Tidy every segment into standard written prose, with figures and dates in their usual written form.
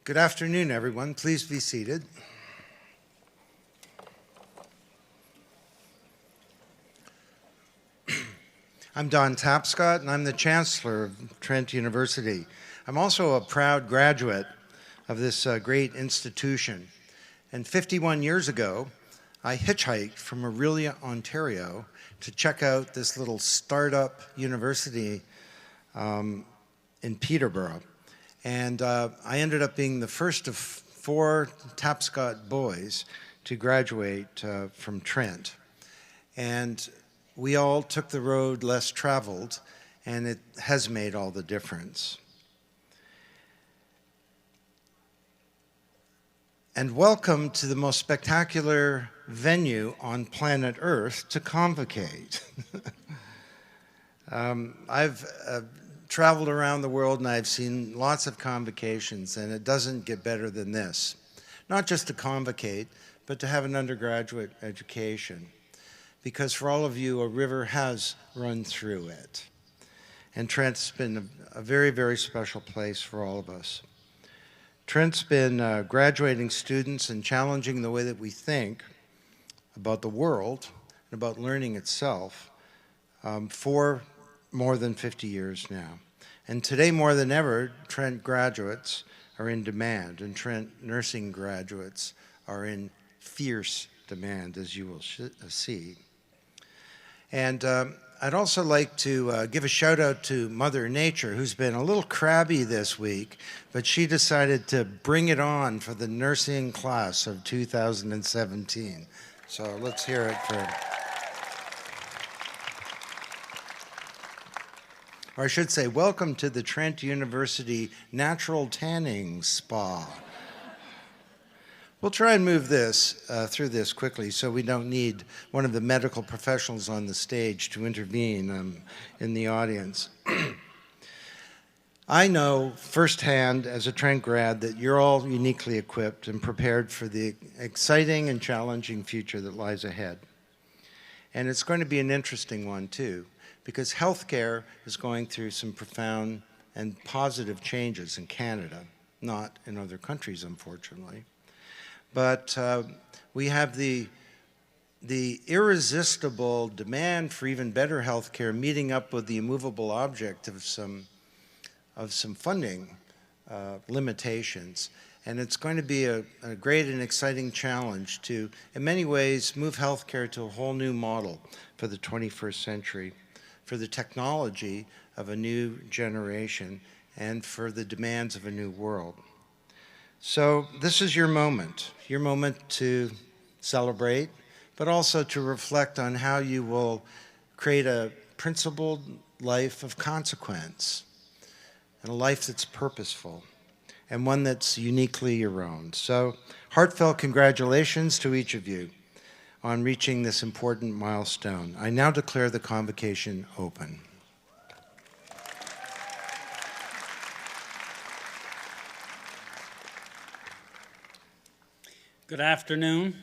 Good afternoon, everyone. Please be seated. I'm Don Tapscott, and I'm the Chancellor of Trent University. I'm also a proud graduate of this great institution. And 51 years ago, I hitchhiked from Orillia, Ontario, to check out this little startup university in Peterborough. And I ended up being the first of 4 Tapscott boys to graduate from Trent. And we all took the road less traveled, and it has made all the difference. And welcome to the most spectacular venue on planet Earth to Convocate. I've traveled around the world and I've seen lots of convocations, and it doesn't get better than this. Not just to convocate, but to have an undergraduate education. Because for all of you, a river has run through it. And Trent's been a very, very special place for all of us. Trent's been graduating students and challenging the way that we think about the world and about learning itself for more than 50 years now. And today, more than ever, Trent graduates are in demand, and Trent nursing graduates are in fierce demand, as you will see. And I'd also like to give a shout out to Mother Nature, who's been a little crabby this week, but she decided to bring it on for the nursing class of 2017. So let's hear it for, or I should say, welcome to the Trent University Natural Tanning Spa. We'll try and move this through this quickly so we don't need one of the medical professionals on the stage to intervene in the audience. I know firsthand as a Trent grad that you're all uniquely equipped and prepared for the exciting and challenging future that lies ahead. And it's going to be an interesting one too, because healthcare is going through some profound and positive changes in Canada, not in other countries, unfortunately. But we have the irresistible demand for even better healthcare meeting up with the immovable object of some funding limitations. And it's going to be a great and exciting challenge to, in many ways, move healthcare to a whole new model for the 21st century, for the technology of a new generation, and for the demands of a new world. So this is your moment to celebrate, but also to reflect on how you will create a principled life of consequence, and a life that's purposeful, and one that's uniquely your own. So heartfelt congratulations to each of you on reaching this important milestone. I now declare the convocation open. Good afternoon.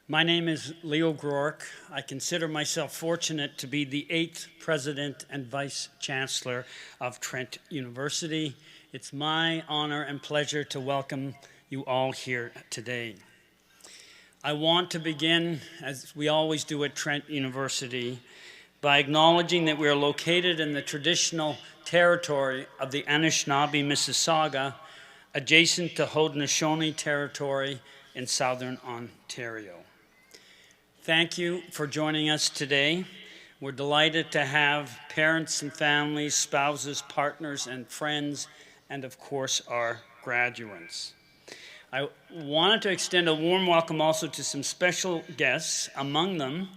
My name is Leo Groark. I consider myself fortunate to be the 8th President and Vice Chancellor of Trent University. It's my honor and pleasure to welcome you all here today. I want to begin, as we always do at Trent University, by acknowledging that we are located in the traditional territory of the Anishinaabe Mississauga, adjacent to Haudenosaunee territory in southern Ontario. Thank you for joining us today. We're delighted to have parents and families, spouses, partners, and friends, and of course, our graduates. I wanted to extend a warm welcome also to some special guests, among them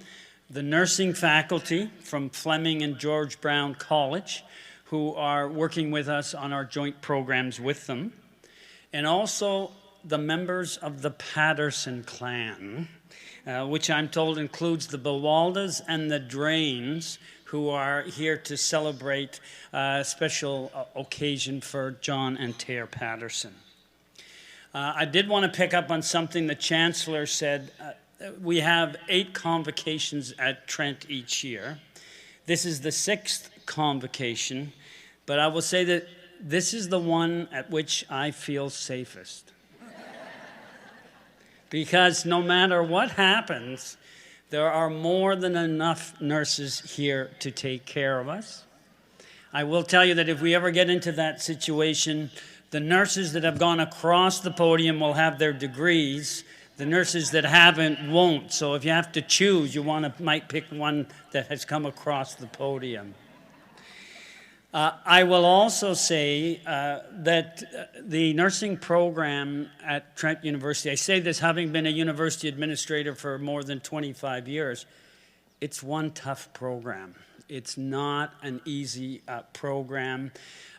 the nursing faculty from Fleming and George Brown College, who are working with us on our joint programs with them, and also the members of the Patterson clan, which I'm told includes the Bawaldas and the Drains, who are here to celebrate a special occasion for John and Tare Patterson. I did want to pick up on something the Chancellor said. We have 8 convocations at Trent each year. This is the 6th convocation, but I will say that this is the one at which I feel safest. Because no matter what happens, there are more than enough nurses here to take care of us. I will tell you that if we ever get into that situation, the nurses that have gone across the podium will have their degrees. The nurses that haven't won't. So if you have to choose, you might pick one that has come across the podium. I will also say that the nursing program at Trent University, I say this having been a university administrator for more than 25 years, it's one tough program. It's not an easy program.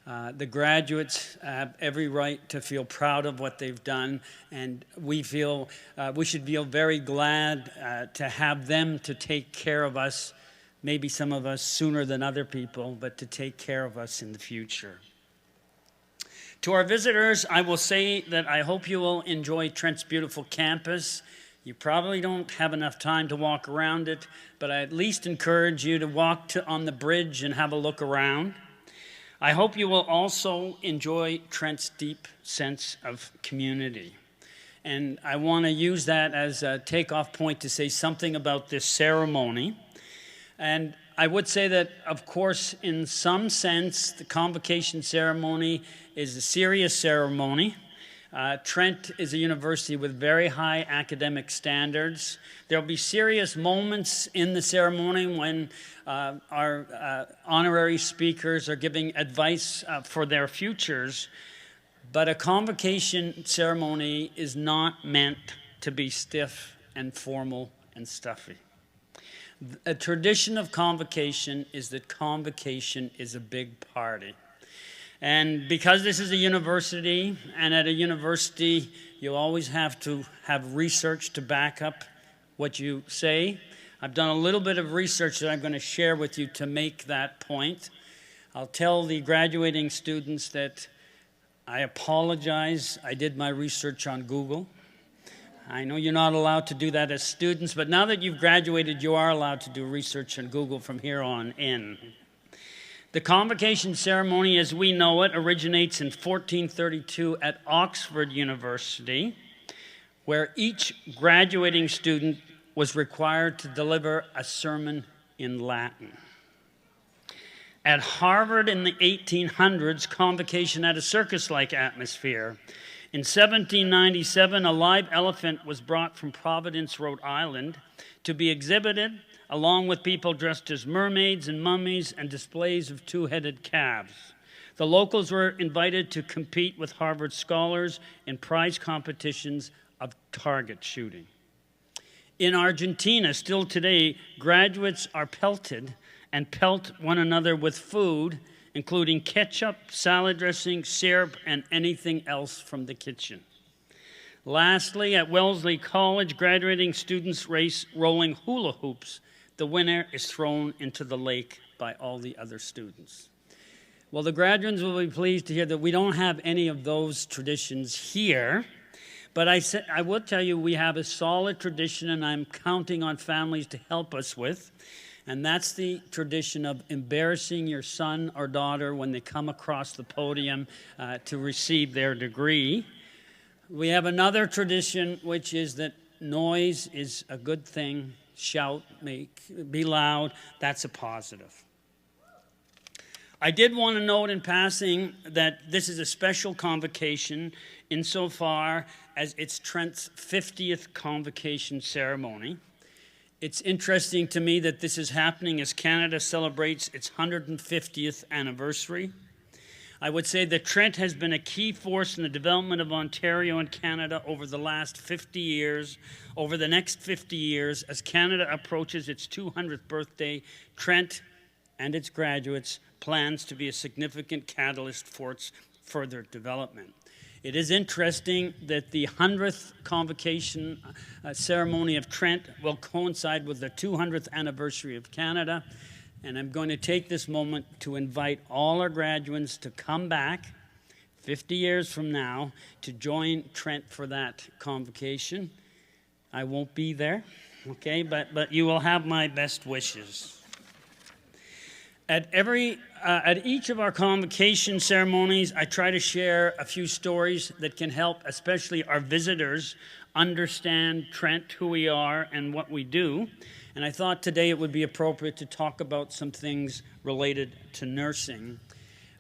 The graduates have every right to feel proud of what they've done, and we feel we should feel very glad to have them to take care of us, maybe some of us sooner than other people, but to take care of us in the future. To our visitors, I will say that I hope you will enjoy Trent's beautiful campus. You probably don't have enough time to walk around it, but I at least encourage you to walk on the bridge and have a look around. I hope you will also enjoy Trent's deep sense of community. And I want to use that as a takeoff point to say something about this ceremony. And I would say that, of course, in some sense, the convocation ceremony is a serious ceremony. Trent is a university with very high academic standards. There will be serious moments in the ceremony when our honorary speakers are giving advice for their futures. But a convocation ceremony is not meant to be stiff and formal and stuffy. A tradition of convocation is that convocation is a big party. And because this is a university, and at a university, you always have to have research to back up what you say. I've done a little bit of research that I'm going to share with you to make that point. I'll tell the graduating students that I apologize. I did my research on Google. I know you're not allowed to do that as students, but now that you've graduated, you are allowed to do research on Google from here on in. The convocation ceremony, as we know it, originates in 1432 at Oxford University, where each graduating student was required to deliver a sermon in Latin. At Harvard in the 1800s, convocation had a circus-like atmosphere. In 1797, a live elephant was brought from Providence, Rhode Island, to be exhibited, along with people dressed as mermaids and mummies and displays of two-headed calves. The locals were invited to compete with Harvard scholars in prize competitions of target shooting. In Argentina, still today, graduates are pelted and pelt one another with food, including ketchup, salad dressing, syrup, and anything else from the kitchen. Lastly, at Wellesley College, graduating students race rolling hula hoops. The winner is thrown into the lake by all the other students. Well, the graduates will be pleased to hear that we don't have any of those traditions here, but I will tell you we have a solid tradition, and I'm counting on families to help us with. And that's the tradition of embarrassing your son or daughter when they come across the podium to receive their degree. We have another tradition, which is that noise is a good thing. Shout, be loud. That's a positive. I did want to note in passing that this is a special convocation insofar as it's Trent's 50th convocation ceremony. It's interesting to me that this is happening as Canada celebrates its 150th anniversary. I would say that Trent has been a key force in the development of Ontario and Canada over the last 50 years. Over the next 50 years, as Canada approaches its 200th birthday, Trent and its graduates plans to be a significant catalyst for its further development. It is interesting that the 100th convocation ceremony of Trent will coincide with the 200th anniversary of Canada, and I'm going to take this moment to invite all our graduates to come back 50 years from now to join Trent for that convocation. I won't be there, okay, but you will have my best wishes. At each of our convocation ceremonies, I try to share a few stories that can help, especially our visitors, understand Trent, who we are, and what we do. And I thought today it would be appropriate to talk about some things related to nursing.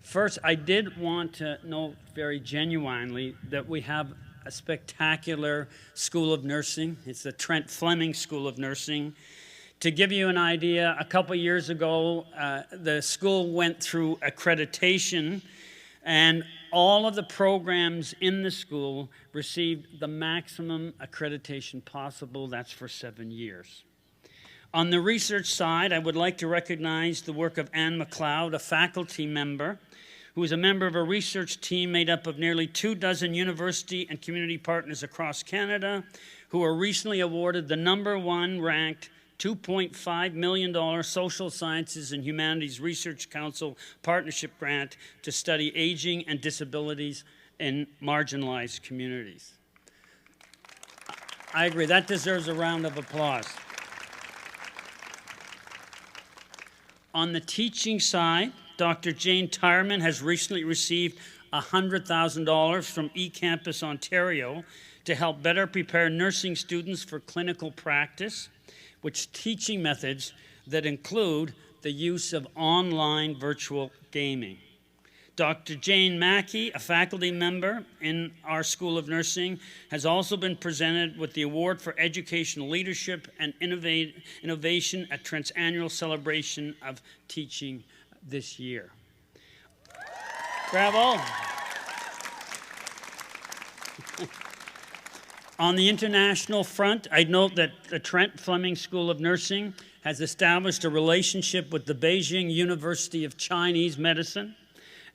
First, I did want to note very genuinely that we have a spectacular School of Nursing. It's the Trent Fleming School of Nursing. To give you an idea, a couple years ago, the school went through accreditation, and all of the programs in the school received the maximum accreditation possible. That's for 7 years. On the research side, I would like to recognize the work of Anne McLeod, a faculty member, who is a member of a research team made up of nearly 24 university and community partners across Canada, who were recently awarded the #1 ranked $2.5 million Social Sciences and Humanities Research Council Partnership Grant to study aging and disabilities in marginalized communities. I agree, that deserves a round of applause. On the teaching side, Dr. Jane Tyerman has recently received $100,000 from eCampus Ontario to help better prepare nursing students for clinical practice, which teaching methods that include the use of online virtual gaming. Dr. Jane Mackey, a faculty member in our School of Nursing, has also been presented with the Award for Educational Leadership and Innovation at Trent's annual celebration of teaching this year. Bravo. On the international front, I'd note that the Trent Fleming School of Nursing has established a relationship with the Beijing University of Chinese Medicine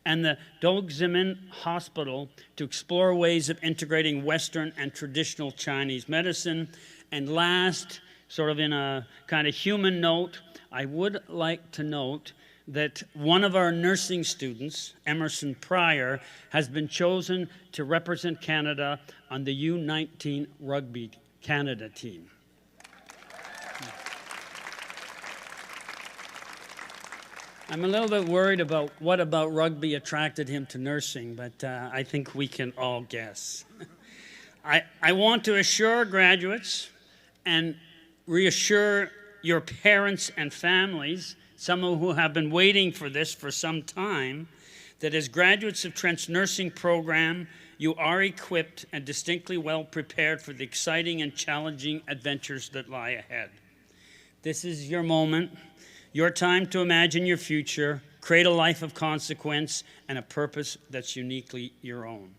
and the Dongximin Hospital to explore ways of integrating Western and traditional Chinese medicine. And last, sort of in a kind of human note, I would like to note that one of our nursing students, Emerson Pryor, has been chosen to represent Canada on the U19 Rugby Canada team. I'm a little bit worried about what about rugby attracted him to nursing, but I think we can all guess. I want to assure graduates and reassure your parents and families, some of who have been waiting for this for some time, that as graduates of Trent's nursing program, you are equipped and distinctly well prepared for the exciting and challenging adventures that lie ahead. This is your moment, your time to imagine your future, create a life of consequence, and a purpose that's uniquely your own.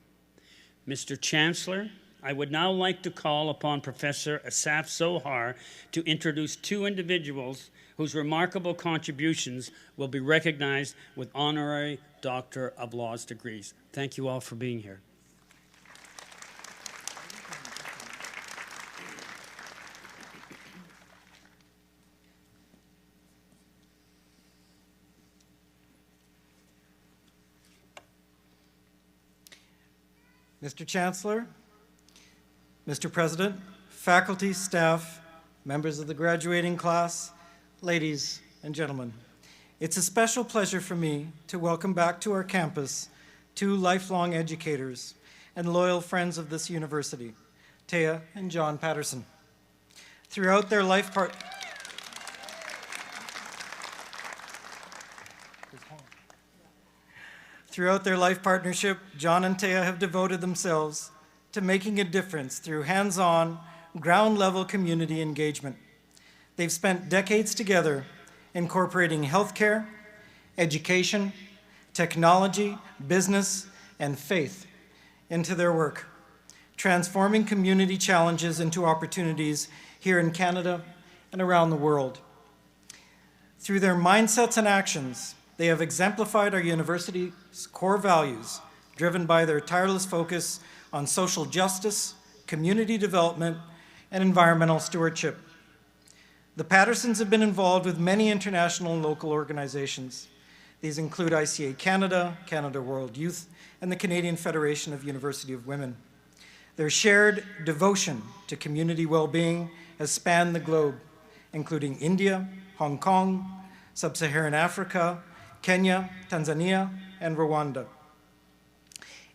Mr. Chancellor, I would now like to call upon Professor Asaf Zohar to introduce two individuals whose remarkable contributions will be recognized with Honorary Doctor of Laws degrees. Thank you all for being here. Mr. Chancellor, Mr. President, faculty, staff, members of the graduating class, ladies and gentlemen, it's a special pleasure for me to welcome back to our campus two lifelong educators and loyal friends of this university, Taya and John Patterson. Throughout their life partnership, John and Taya have devoted themselves to making a difference through hands-on, ground-level community engagement. They've spent decades together incorporating healthcare, education, technology, business, and faith into their work, transforming community challenges into opportunities here in Canada and around the world. Through their mindsets and actions, they have exemplified our university's core values, driven by their tireless focus on social justice, community development, and environmental stewardship. The Pattersons have been involved with many international and local organizations. These include ICA Canada, Canada World Youth, and the Canadian Federation of University of Women. Their shared devotion to community well-being has spanned the globe, including India, Hong Kong, Sub-Saharan Africa, Kenya, Tanzania, and Rwanda.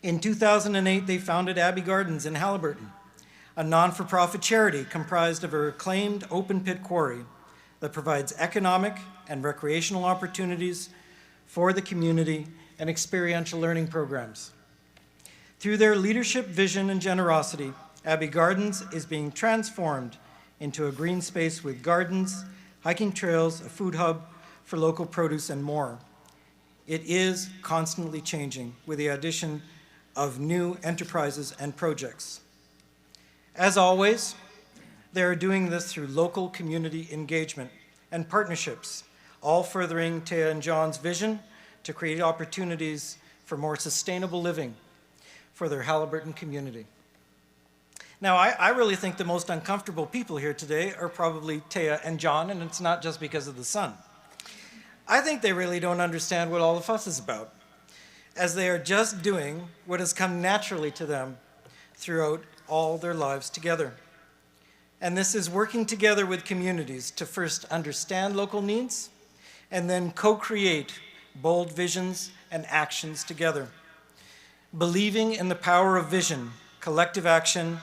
In 2008, they founded Abbey Gardens in Halliburton, a non-for-profit charity comprised of a reclaimed open-pit quarry that provides economic and recreational opportunities for the community and experiential learning programs. Through their leadership, vision, and generosity, Abbey Gardens is being transformed into a green space with gardens, hiking trails, a food hub for local produce, and more. It is constantly changing with the addition of new enterprises and projects. As always, they are doing this through local community engagement and partnerships, all furthering Taya and John's vision to create opportunities for more sustainable living for their Halliburton community. Now, I really think the most uncomfortable people here today are probably Taya and John, and it's not just because of the sun. I think they really don't understand what all the fuss is about, as they are just doing what has come naturally to them throughout all their lives together. And this is working together with communities to first understand local needs and then co-create bold visions and actions together, believing in the power of vision, collective action,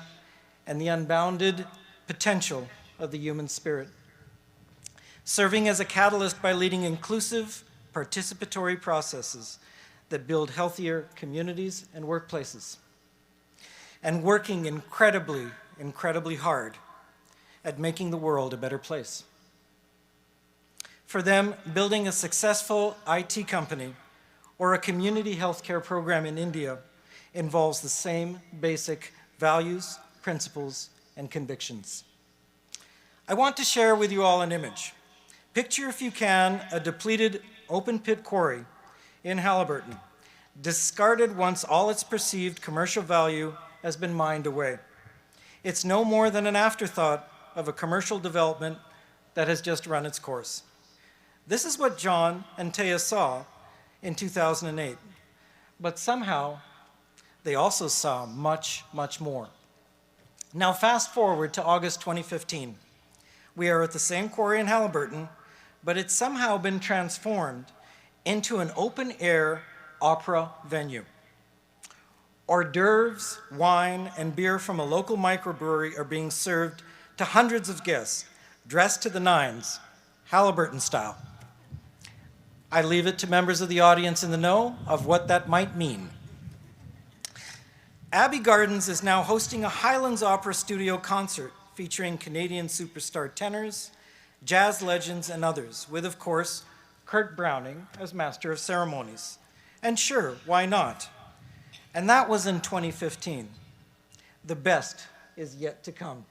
and the unbounded potential of the human spirit. Serving as a catalyst by leading inclusive, participatory processes that build healthier communities and workplaces, and working incredibly, incredibly hard at making the world a better place. For them, building a successful IT company or a community healthcare program in India involves the same basic values, principles, and convictions. I want to share with you all an image. Picture, if you can, a depleted open-pit quarry in Halliburton, discarded once all its perceived commercial value has been mined away. It's no more than an afterthought of a commercial development that has just run its course. This is what John and Taya saw in 2008, but somehow they also saw much, much more. Now fast forward to August 2015. We are at the same quarry in Halliburton, but it's somehow been transformed into an open-air opera venue. Hors d'oeuvres, wine, and beer from a local microbrewery are being served to hundreds of guests, dressed to the nines, Halliburton style. I leave it to members of the audience in the know of what that might mean. Abbey Gardens is now hosting a Highlands Opera Studio concert featuring Canadian superstar tenors, jazz legends, and others, with, of course, Kurt Browning as Master of Ceremonies. And sure, why not? And that was in 2015. The best is yet to come.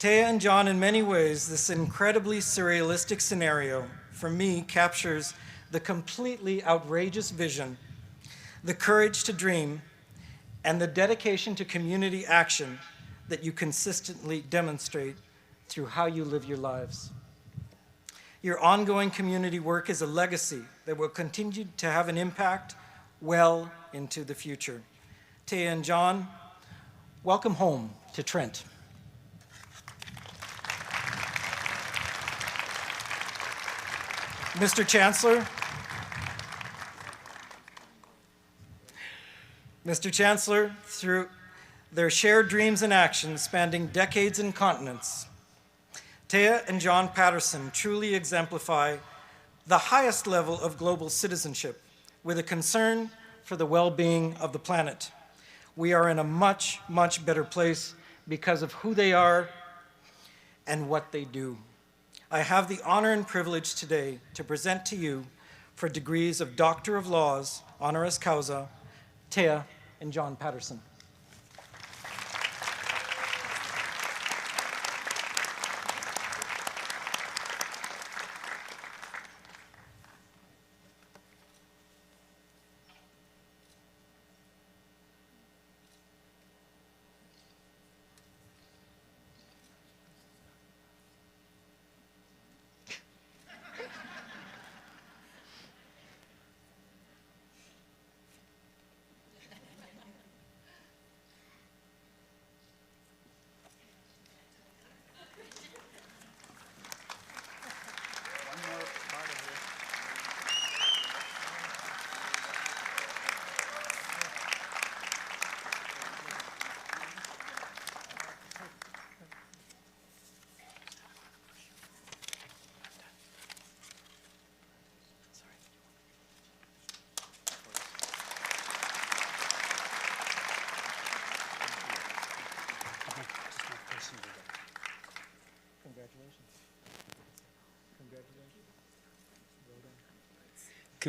Taya and John, in many ways, this incredibly surrealistic scenario, for me, captures the completely outrageous vision, the courage to dream, and the dedication to community action that you consistently demonstrate through how you live your lives. Your ongoing community work is a legacy that will continue to have an impact well into the future. Taya and John, welcome home to Trent. Mr. Chancellor, through their shared dreams and actions spanning decades and continents, Taya and John Patterson truly exemplify the highest level of global citizenship with a concern for the well-being of the planet. We are in a much, much better place because of who they are and what they do. I have the honor and privilege today to present to you, for degrees of Doctor of Laws, honoris causa, Taya and John Patterson.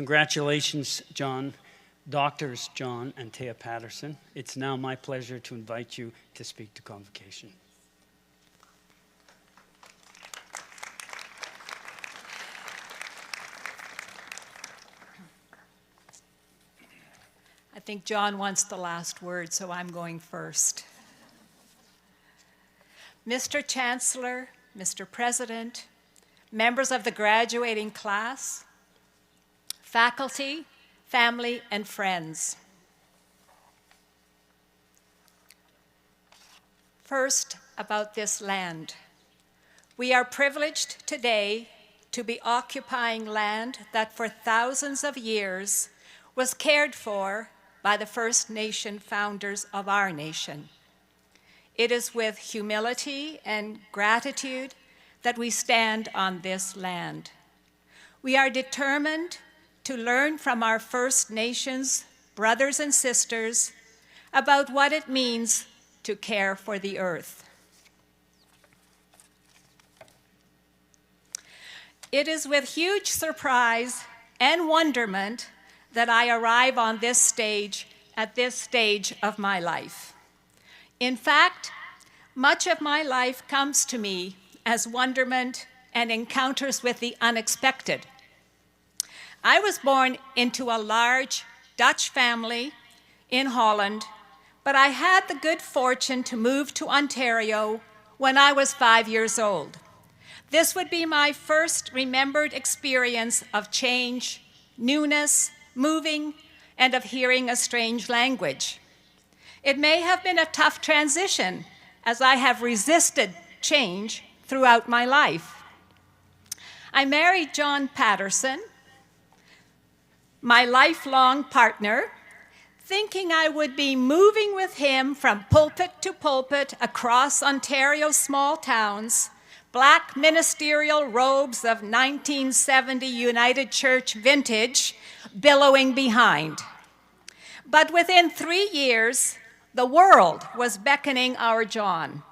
Congratulations, John, Doctors John and Thea Patterson. It's now my pleasure to invite you to speak to Convocation. I think John wants the last word, so I'm going first. Mr. Chancellor, Mr. President, members of the graduating class, faculty, family, and friends. First, about this land. We are privileged today to be occupying land that for thousands of years was cared for by the First Nation founders of our nation. It is with humility and gratitude that we stand on this land. We are determined to learn from our First Nations brothers and sisters about what it means to care for the earth. It is with huge surprise and wonderment that I arrive on this stage at this stage of my life. In fact, much of my life comes to me as wonderment and encounters with the unexpected. I was born into a large Dutch family in Holland, but I had the good fortune to move to Ontario when I was 5 years old. This would be my first remembered experience of change, newness, moving, and of hearing a strange language. It may have been a tough transition, as I have resisted change throughout my life. I married John Patterson, my lifelong partner, thinking I would be moving with him from pulpit to pulpit across Ontario's small towns, black ministerial robes of 1970 United Church vintage billowing behind. But within 3 years, the world was beckoning our John.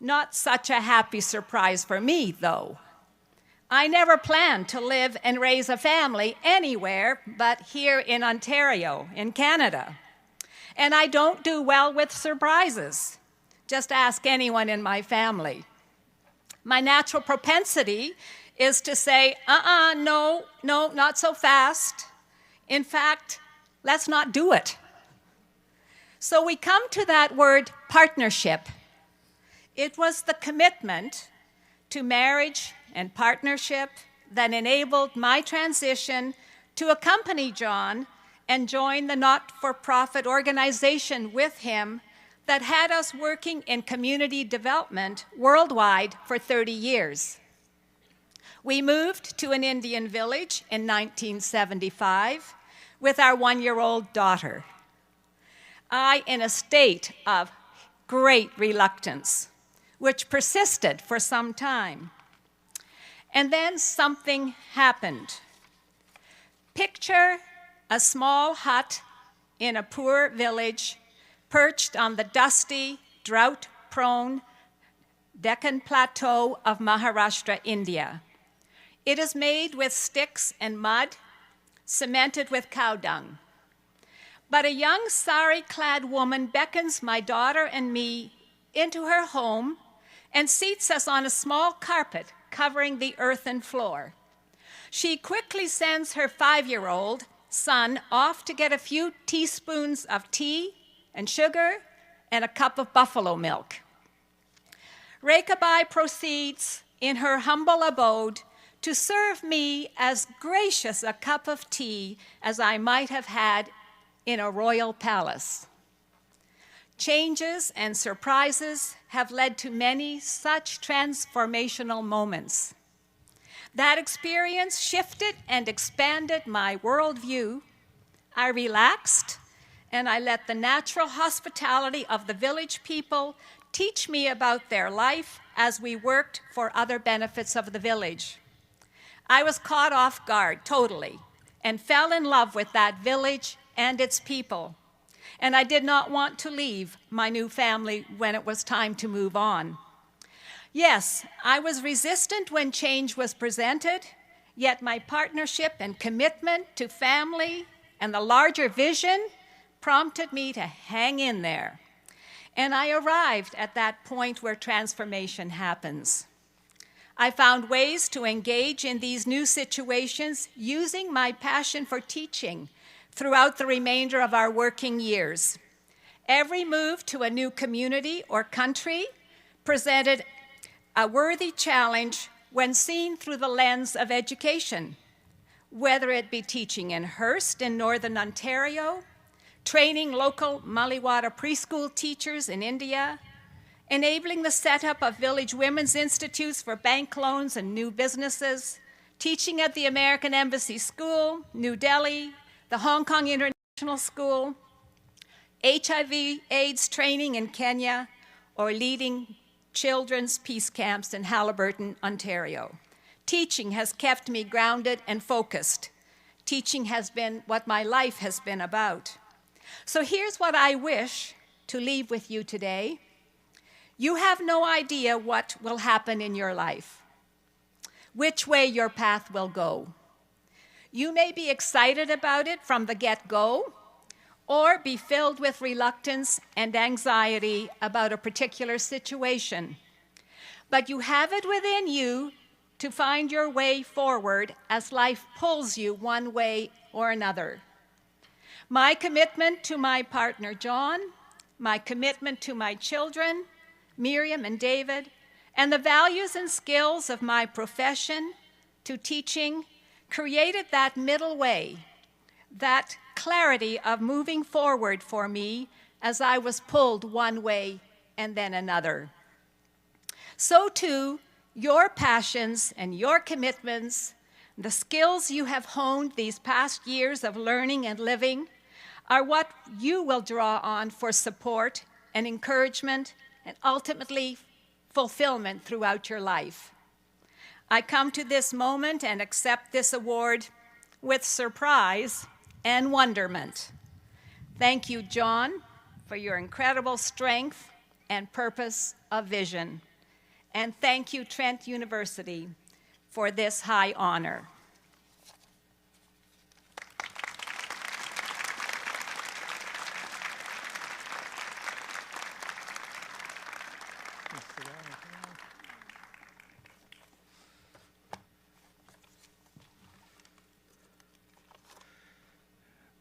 Not such a happy surprise for me, though. I never planned to live and raise a family anywhere but here in Ontario, in Canada. And I don't do well with surprises. Just ask anyone in my family. My natural propensity is to say, no, not so fast. In fact, let's not do it. So we come to that word partnership. It was the commitment to marriage and partnership that enabled my transition to accompany John and join the not-for-profit organization with him that had us working in community development worldwide for 30 years. We moved to an Indian village in 1975 with our 1-year-old daughter. I in a state of great reluctance, which persisted for some time. And then something happened. Picture a small hut in a poor village perched on the dusty, drought-prone Deccan Plateau of Maharashtra, India. It is made with sticks and mud, cemented with cow dung. But a young sari-clad woman beckons my daughter and me into her home and seats us on a small carpet covering the earthen floor. She quickly sends her 5-year-old son off to get a few teaspoons of tea and sugar and a cup of buffalo milk. Rekabai proceeds in her humble abode to serve me as gracious a cup of tea as I might have had in a royal palace. Changes and surprises have led to many such transformational moments. That experience shifted and expanded my worldview. I relaxed, and I let the natural hospitality of the village people teach me about their life as we worked for other benefits of the village. I was caught off guard totally and fell in love with that village and its people. And I did not want to leave my new family when it was time to move on. Yes, I was resistant when change was presented, Yet my partnership and commitment to family and the larger vision prompted me to hang in there. And I arrived at that point where transformation happens. I found ways to engage in these new situations using my passion for teaching throughout the remainder of our working years. Every move to a new community or country presented a worthy challenge when seen through the lens of education, whether it be teaching in Hearst in Northern Ontario, training local Maliwata preschool teachers in India, enabling the setup of village women's institutes for bank loans and new businesses, teaching at the American Embassy School, New Delhi, the Hong Kong International School, HIV/AIDS training in Kenya, or leading children's peace camps in Haliburton, Ontario. Teaching has kept me grounded and focused. Teaching has been what my life has been about. So here's what I wish to leave with you today. You have no idea what will happen in your life, which way your path will go. You may be excited about it from the get-go, or be filled with reluctance and anxiety about a particular situation. But you have it within you to find your way forward as life pulls you one way or another. My commitment to my partner, John, my commitment to my children, Miriam and David, and the values and skills of my profession to teaching created that middle way, that clarity of moving forward for me as I was pulled one way and then another. So too, your passions and your commitments, the skills you have honed these past years of learning and living, are what you will draw on for support and encouragement and ultimately fulfillment throughout your life. I come to this moment and accept this award with surprise and wonderment. Thank you, John, for your incredible strength and purpose of vision. And thank you, Trent University, for this high honor.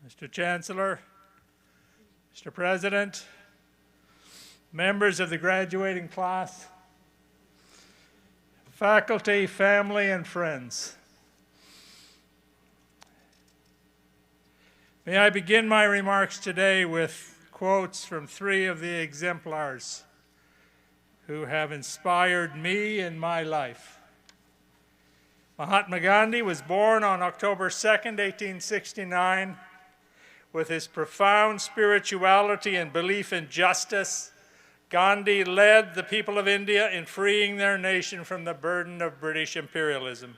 Mr. Chancellor, Mr. President, members of the graduating class, faculty, family, and friends. May I begin my remarks today with quotes from three of the exemplars who have inspired me in my life. Mahatma Gandhi was born on October 2nd, 1869. With his profound spirituality and belief in justice, Gandhi led the people of India in freeing their nation from the burden of British imperialism.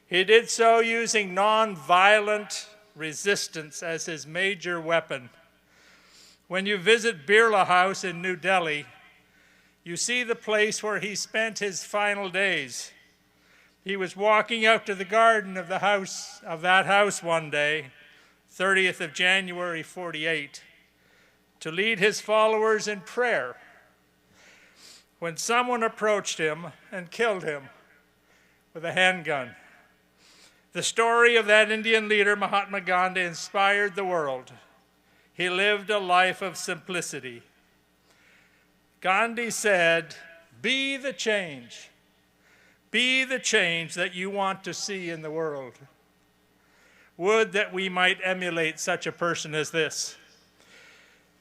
He did so using non-violent resistance as his major weapon. When you visit Birla House in New Delhi, you see the place where he spent his final days. He was walking out to the garden of that house one day, 30th of January, 48, to lead his followers in prayer, when someone approached him and killed him with a handgun. The story of that Indian leader, Mahatma Gandhi, inspired the world. He lived a life of simplicity. Gandhi said, "Be the change. Be the change that you want to see in the world." Would that we might emulate such a person as this.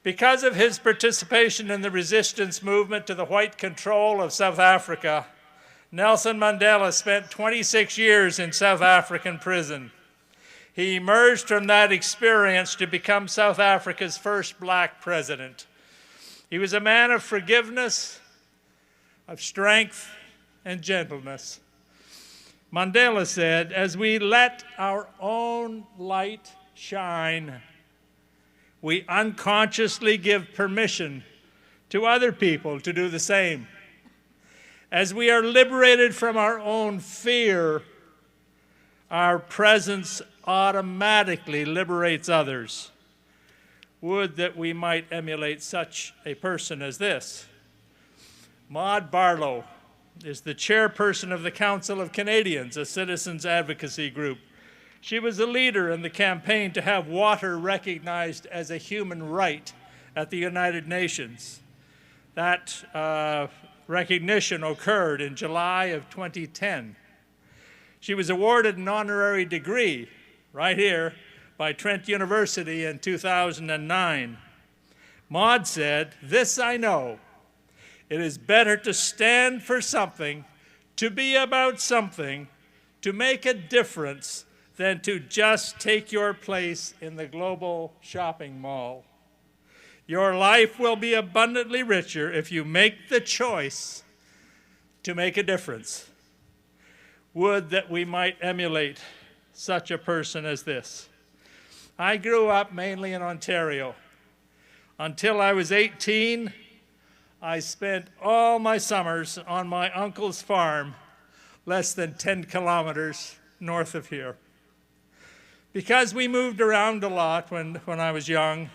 Because of his participation in the resistance movement to the white control of South Africa, Nelson Mandela spent 26 years in South African prison. He emerged from that experience to become South Africa's first black president. He was a man of forgiveness, of strength, and gentleness. Mandela said, "As we let our own light shine, we unconsciously give permission to other people to do the same. As we are liberated from our own fear, Our presence automatically liberates others. Would that we might emulate such a person as this. Maud Barlow is the chairperson of the Council of Canadians, a citizens advocacy group. She was a leader in the campaign to have water recognized as a human right at the United Nations. That recognition occurred in July of 2010. She was awarded an honorary degree right here by Trent University in 2009. Maud said, "This I know, it is better to stand for something, to be about something, to make a difference, than to just take your place in the global shopping mall. Your life will be abundantly richer if you make the choice to make a difference." Would that we might emulate such a person as this. I grew up mainly in Ontario. Until I was 18, I spent all my summers on my uncle's farm, less than 10 kilometers north of here. Because we moved around a lot when I was young,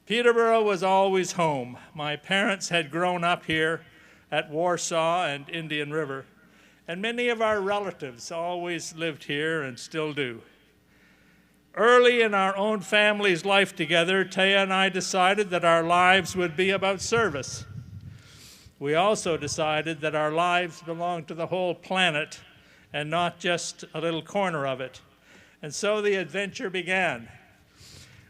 Peterborough was always home. My parents had grown up here at Warsaw and Indian River, and many of our relatives always lived here and still do. Early in our own family's life together, Taya and I decided that our lives would be about service. We also decided that our lives belonged to the whole planet and not just a little corner of it. And so the adventure began.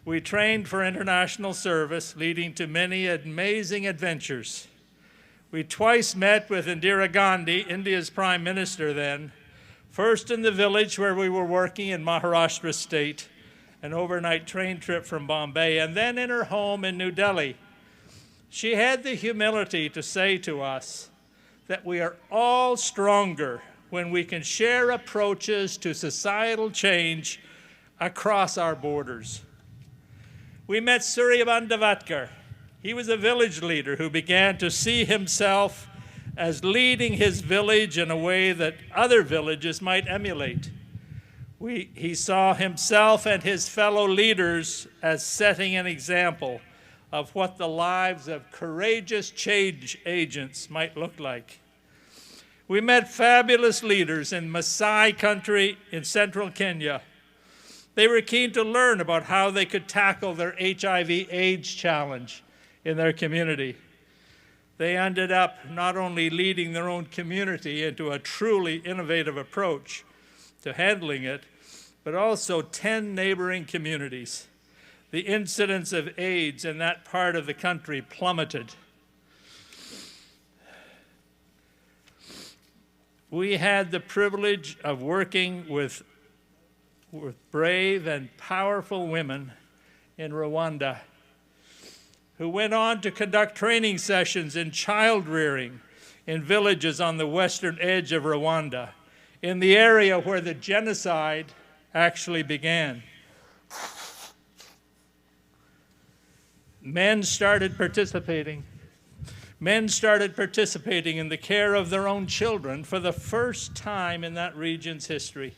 We trained for international service, leading to many amazing adventures. We twice met with Indira Gandhi, India's Prime Minister then, first in the village where we were working in Maharashtra state, an overnight train trip from Bombay, and then in her home in New Delhi. She had the humility to say to us that we are all stronger when we can share approaches to societal change across our borders. We met Surya Bandavatkar. He was a village leader who began to see himself as leading his village in a way that other villages might emulate. He saw himself and his fellow leaders as setting an example of what the lives of courageous change agents might look like. We met fabulous leaders in Maasai country in central Kenya. They were keen to learn about how they could tackle their HIV/AIDS challenge in their community. They ended up not only leading their own community into a truly innovative approach to handling it, but also 10 neighboring communities. The incidence of AIDS in that part of the country plummeted. We had the privilege of working with brave and powerful women in Rwanda who went on to conduct training sessions in child rearing in villages on the western edge of Rwanda, in the area where the genocide actually began. Men started participating in the care of their own children for the first time in that region's history.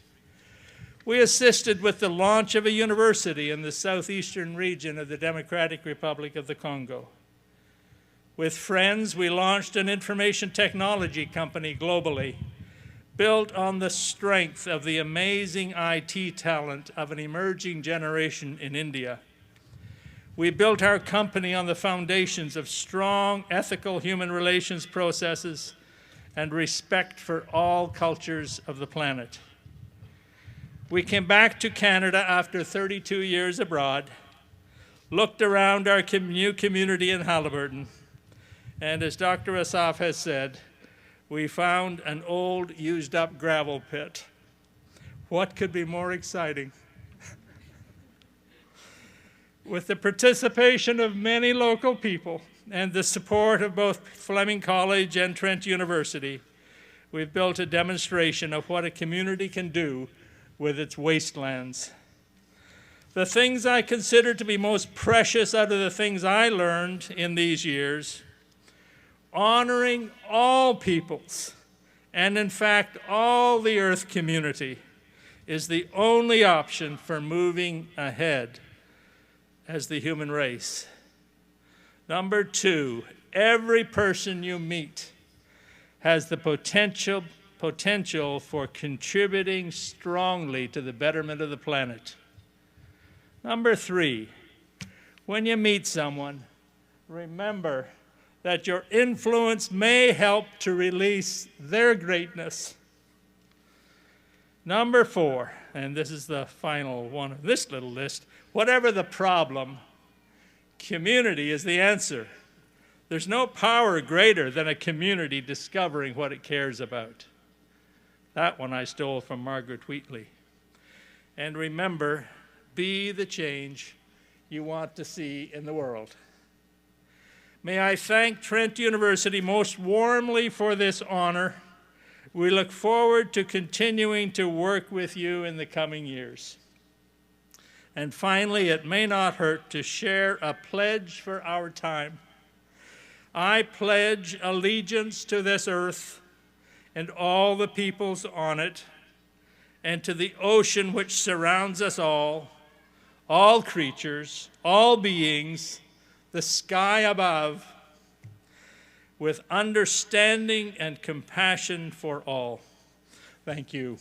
We assisted with the launch of a university in the southeastern region of the Democratic Republic of the Congo. With friends, we launched an information technology company globally, built on the strength of the amazing IT talent of an emerging generation in India. We built our company on the foundations of strong ethical human relations processes and respect for all cultures of the planet. We came back to Canada after 32 years abroad, looked around our new community in Haliburton, and as Dr. Asaf has said, we found an old, used-up gravel pit. What could be more exciting? With the participation of many local people and the support of both Fleming College and Trent University, we've built a demonstration of what a community can do with its wastelands. The things I consider to be most precious out of the things I learned in these years: honoring all peoples, and in fact all the earth community, is the only option for moving ahead as the human race. Number 2, every person you meet has the potential for contributing strongly to the betterment of the planet. Number 3, when you meet someone, remember that your influence may help to release their greatness. Number 4, and this is the final one of this little list, whatever the problem, community is the answer. There's no power greater than a community discovering what it cares about. That one I stole from Margaret Wheatley. And remember, be the change you want to see in the world. May I thank Trent University most warmly for this honor. We look forward to continuing to work with you in the coming years. And finally, it may not hurt to share a pledge for our time. I pledge allegiance to this earth and all the peoples on it, and to the ocean which surrounds us all creatures, all beings, the sky above, with understanding and compassion for all. Thank you.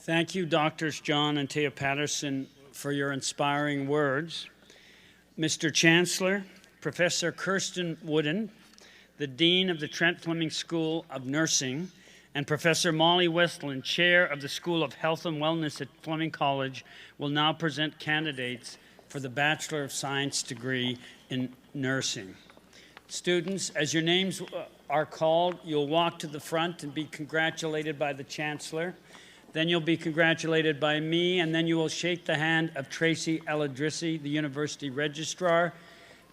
Thank you, Doctors John and Thea Patterson, for your inspiring words. Mr. Chancellor, Professor Kirsten Wooden, the Dean of the Trent Fleming School of Nursing, and Professor Molly Westland, Chair of the School of Health and Wellness at Fleming College, will now present candidates for the Bachelor of Science degree in nursing. Students, as your names are called, you'll walk to the front and be congratulated by the Chancellor. Then you'll be congratulated by me, and then you will shake the hand of Tracy Eladrissi, the University Registrar.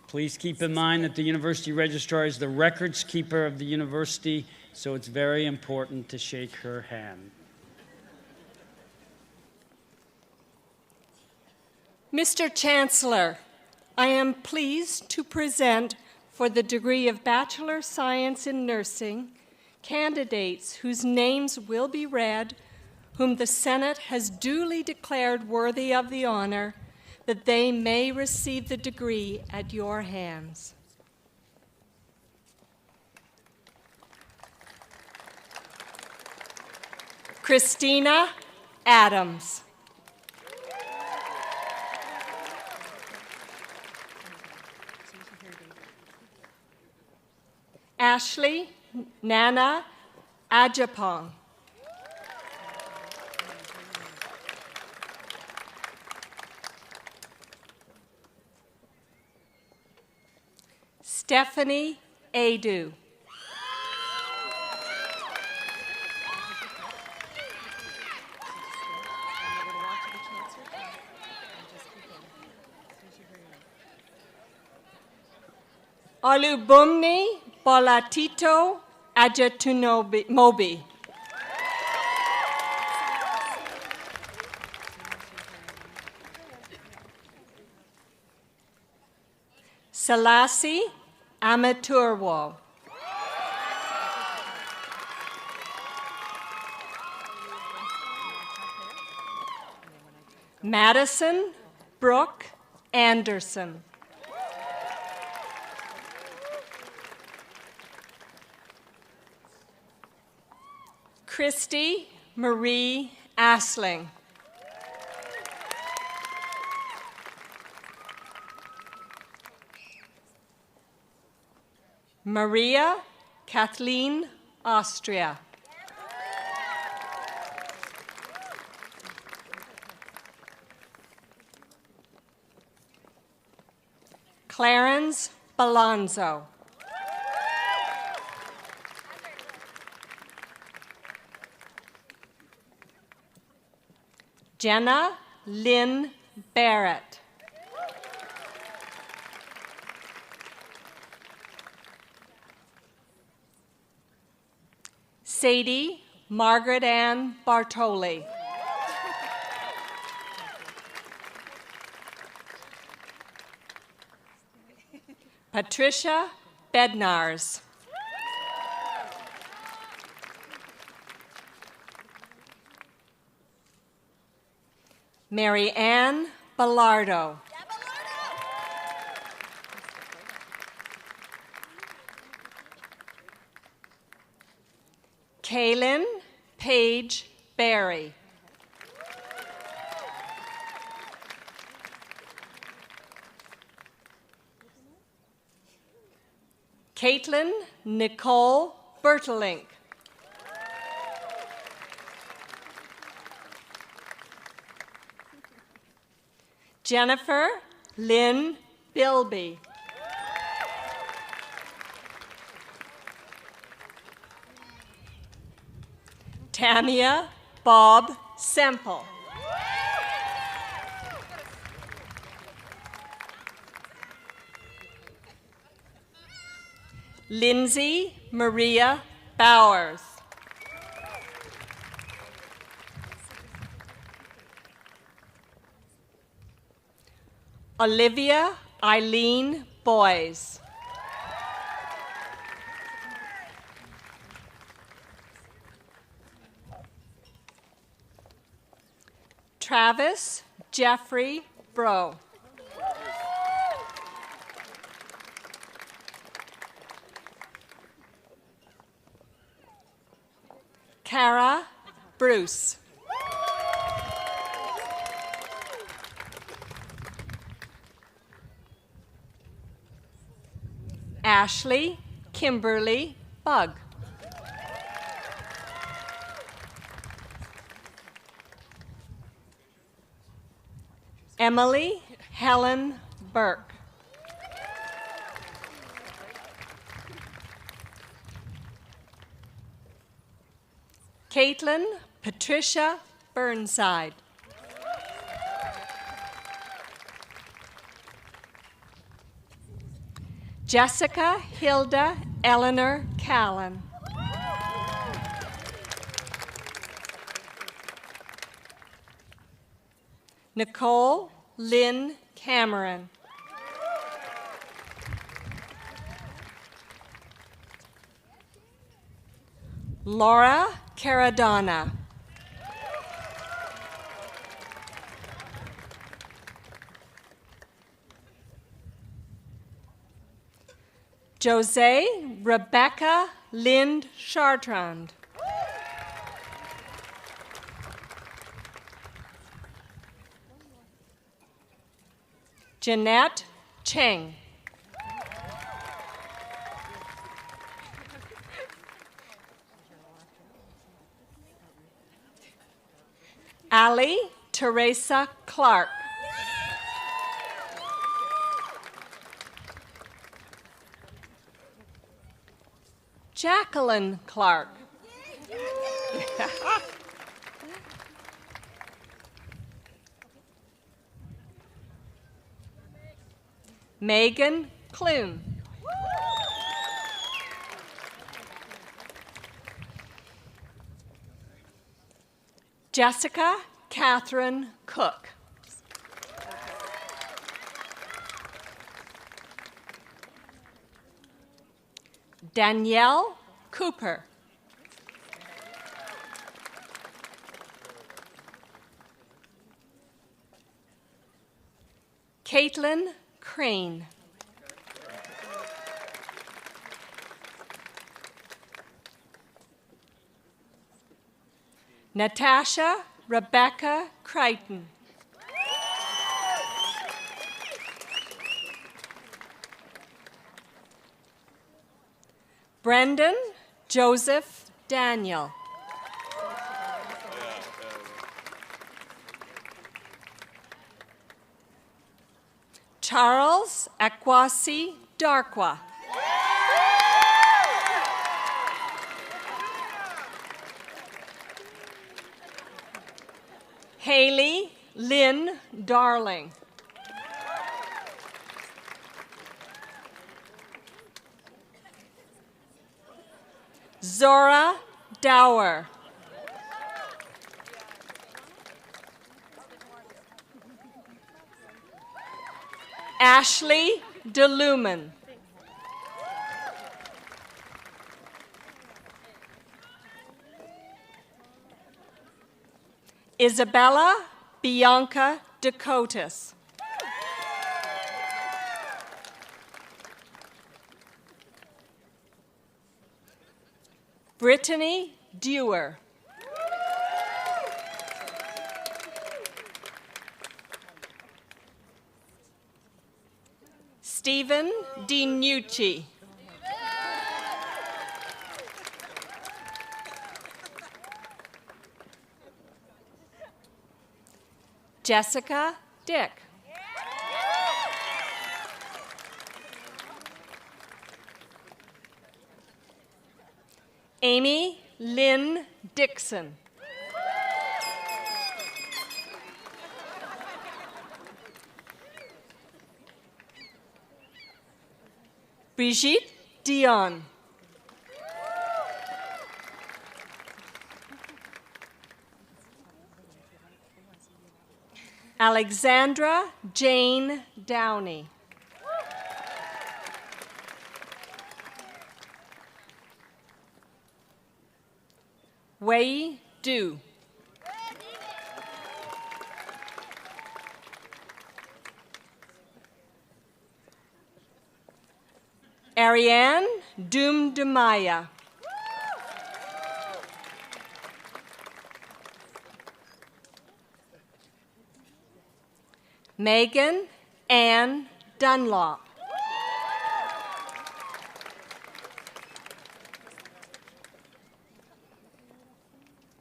Please keep in mind that the University Registrar is the records keeper of the university, so it's very important to shake her hand. Mr. Chancellor, I am pleased to present for the degree of Bachelor of Science in Nursing candidates whose names will be read, whom the Senate has duly declared worthy of the honor, that they may receive the degree at your hands. Christina Adams. Ashley Nana Ajapong. Stephanie Adu. Olubumni Bolatito Ajatumobi. Selassie Amaturwo. Madison Brooke Anderson. Christy Marie Asling. Maria Kathleen Austria. Clarence Balonzo. Jenna Lynn Barrett. Sadie Margaret Ann Bartoli. Patricia Bednars. Mary Ann Bellardo. Kaylin Paige Barry. Caitlin Nicole Bertelink. Jennifer Lynn Bilby. Tamia Bob Semple. Lindsay Maria Bowers. Olivia Eileen Boys. Travis Jeffrey Bro. Cara Bruce. Ashley Kimberly Bug. Emily Helen Burke. Caitlin Patricia Burnside. Jessica Hilda Eleanor Callan. Nicole Lynn Cameron. Laura Caradonna. Jose Rebecca Lind Chartrand. Jeanette Cheng. Ali Teresa Clark. Jacqueline Clark. Megan Clune. Jessica Catherine Cook. Danielle Cooper. Caitlin Crane. Natasha Rebecca Crichton. Brendan Joseph Daniel. Charles Akwasi Darkwa. Haley Lynn Darling. Zora Dower. Ashley DeLumen. Isabella Bianca Dakotas. Brittany Dewar. Stephen DiNucci. Jessica Dick. Amy Lynn Dixon. Brigitte Dion. Alexandra Jane Downey. Wei Du. Ariane Dumdumaya. Megan Ann Dunlop.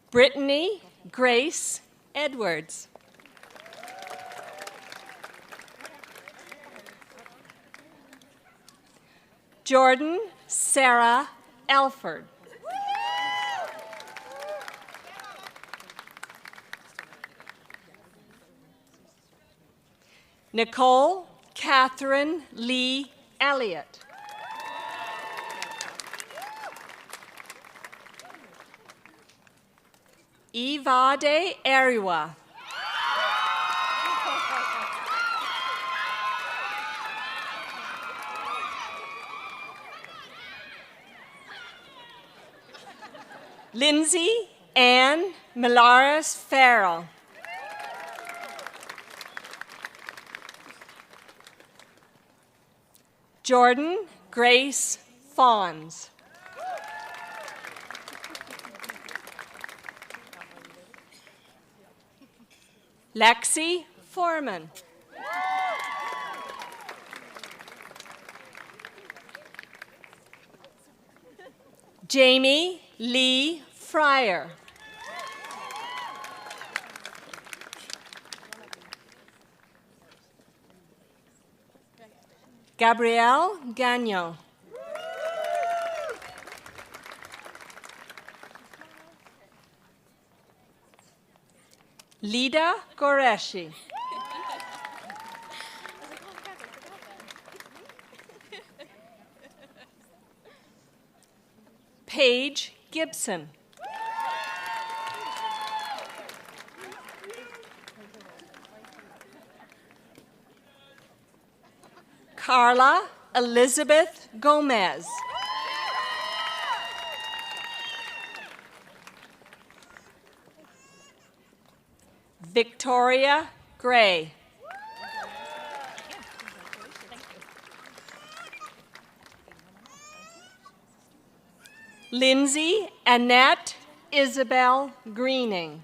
Brittany Grace Edwards. Jordan Sarah Alford. Nicole Catherine Lee Elliott. Ivade Eriwa. Lindsay Ann Milaris Farrell. Jordan Grace Fawns. Lexi Foreman. Jamie Lee Fryer. Gabrielle Gagnon. Lida Goreshi. Paige Gibson. Carla Elizabeth Gomez. Victoria Gray. Lindsay Annette Isabel Greening.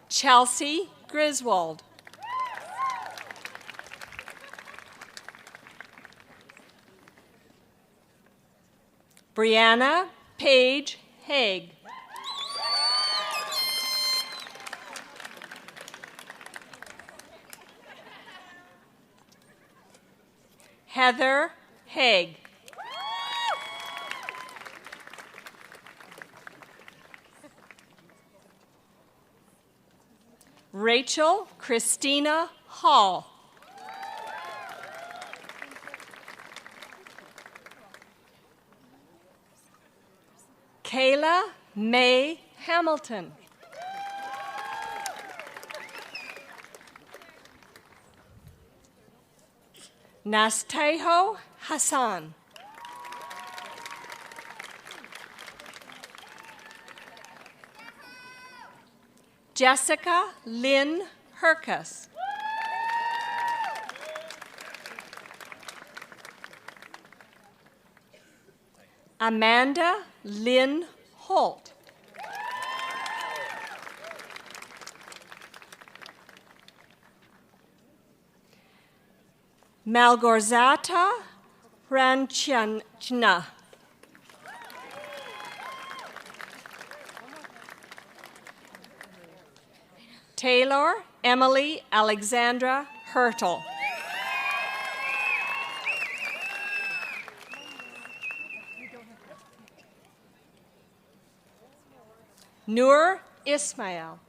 Chelsea Griswold. Brianna Paige Haig. Heather Haig. Rachel Christina Hall. Kayla May Hamilton. Nastejo Hassan. Jessica Lynn Herkus. Amanda Lynn Holt. Malgorzata Ranchana. Taylor Emily Alexandra Hurtle. Noor Ismail.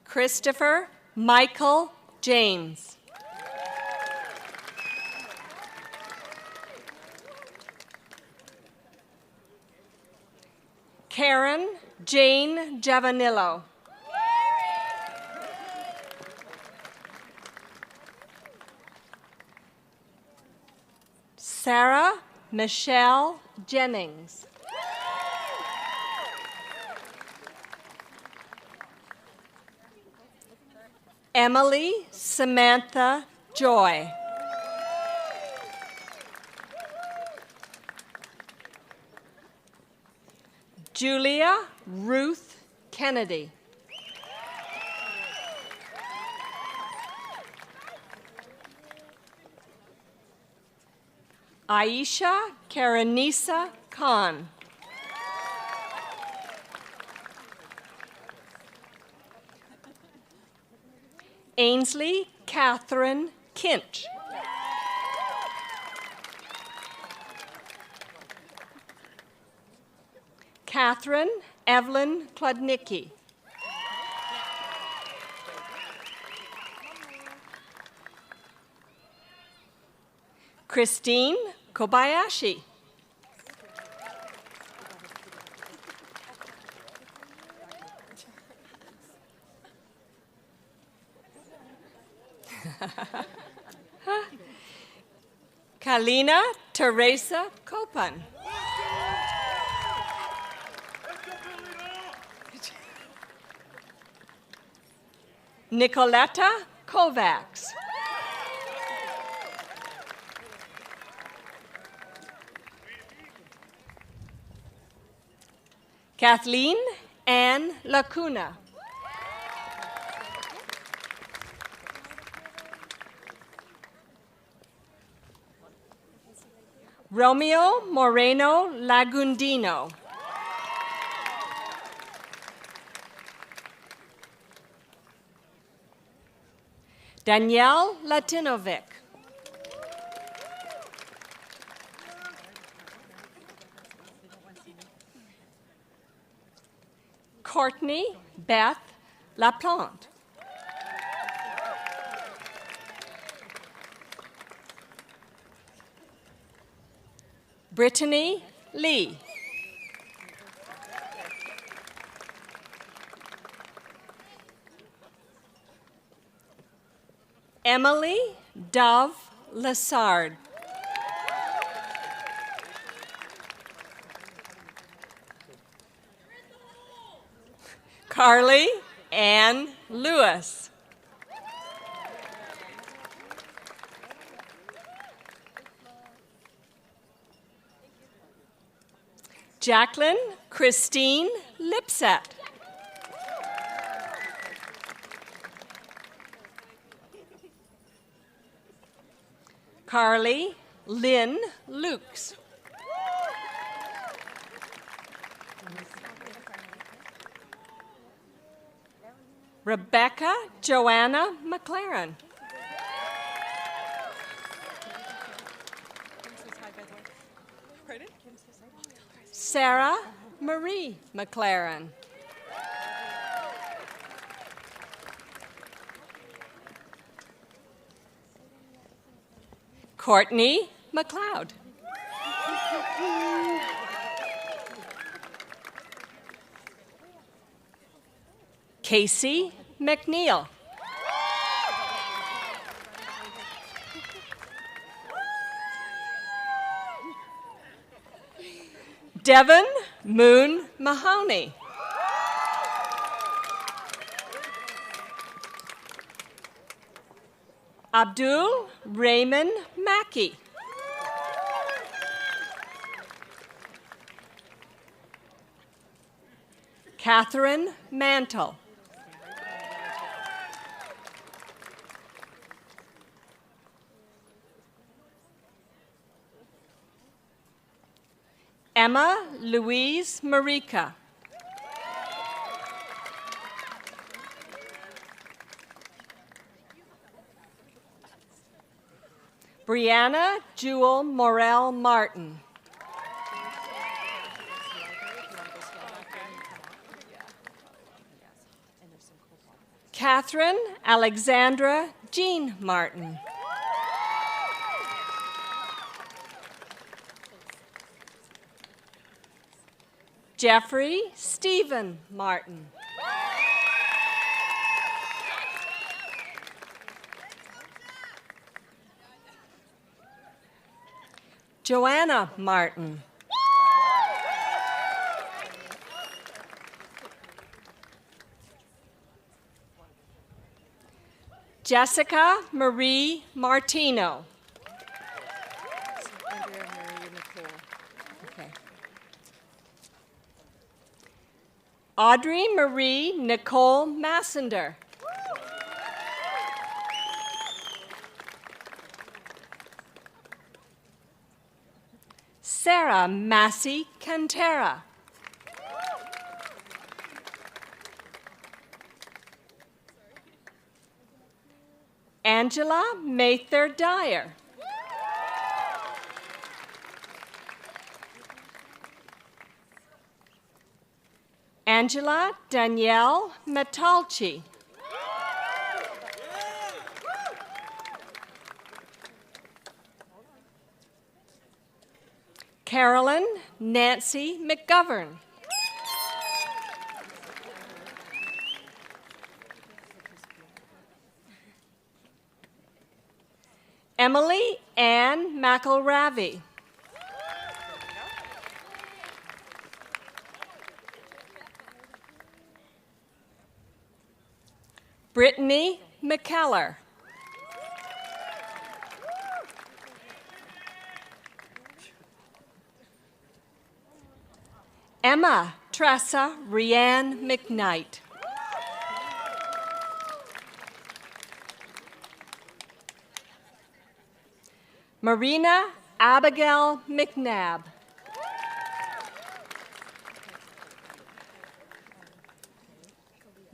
Christopher Michael James. Karen Jane Javanillo. Sarah Michelle Jennings. Emily Samantha Joy. Julia Ruth Kennedy. Aisha Karanisa Khan. Ainsley Catherine Kinch. Catherine Evelyn Klodnicki. Christine Kobayashi. Kalina Teresa Kopan. Nicoletta Kovacs. Kathleen Ann Lacuna. Romeo Moreno Lagundino. Danielle Latinovic. Courtney Beth Laplante. Brittany Lee. Emily Dove Lassard. Carly Ann Lewis. Jacqueline Christine Lipset. Carly Lynn Lukes. Rebecca Joanna McLaren. Sarah Marie McLaren. Courtney McLeod. Casey McNeil. Devon Moon Mahoney. Abdul Raymond Mackey. Catherine Mantle. Emma Louise Marica. Brianna Jewel Morel Martin. Catherine Alexandra Jean Martin. Jeffrey Stephen Martin. Joanna Martin. Jessica Marie Martino. Audrey Marie Nicole Massender. Sarah Massey Cantera. Angela Mather Dyer. Angela Danielle Metalchi. Carolyn Nancy McGovern. Emily Ann McElravy. Brittany McKellar. Emma Tressa Rianne McKnight. Marina Abigail McNabb.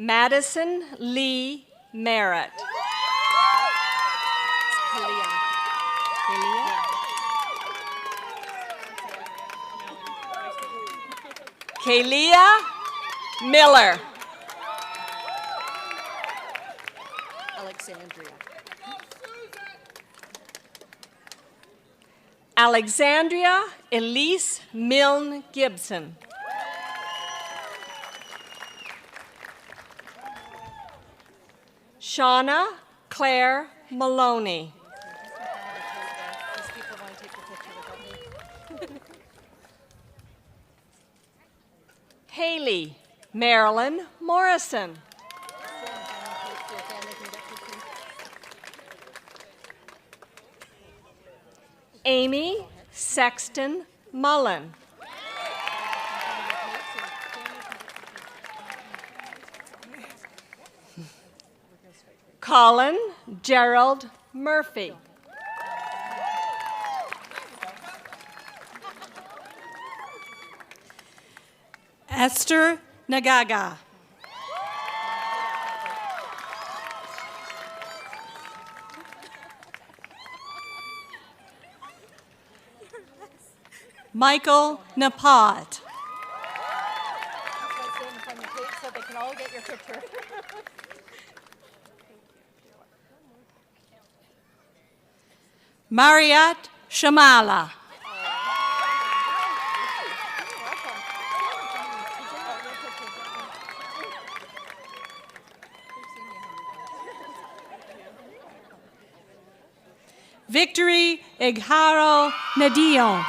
Madison Lee Merritt. Kalia Miller. Alexandria Elise Milne Gibson. Shauna Claire Maloney. Haley Marilyn Morrison. Amy Sexton Mullen. Colin Gerald Murphy. Esther Nagaga. Michael Napat. So they can all get your picture. Mariat Shamala. Victory Igharo Nadion.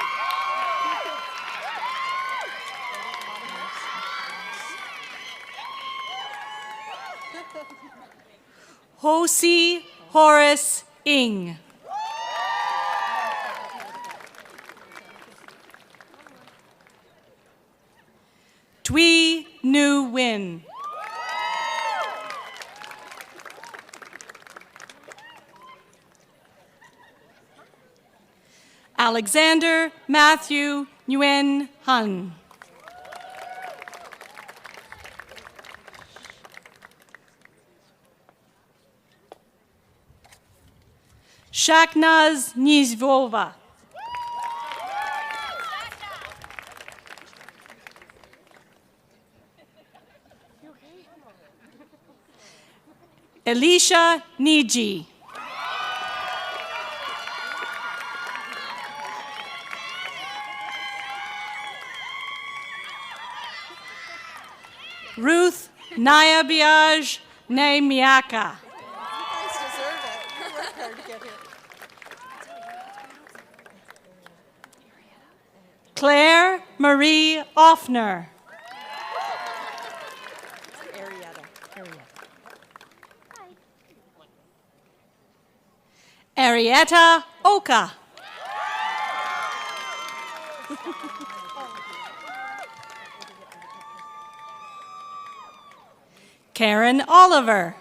Hosi Horace Ing. Tui Nu Win. Alexander Matthew Nguyen Hun. Shaknaz Nizvova. Elisha Niji. Ruth Nayabiaj Nemiaka. guys deserve it. You worked hard to get here. Claire Marie Offner. Arietta Oka. Karen Oliver.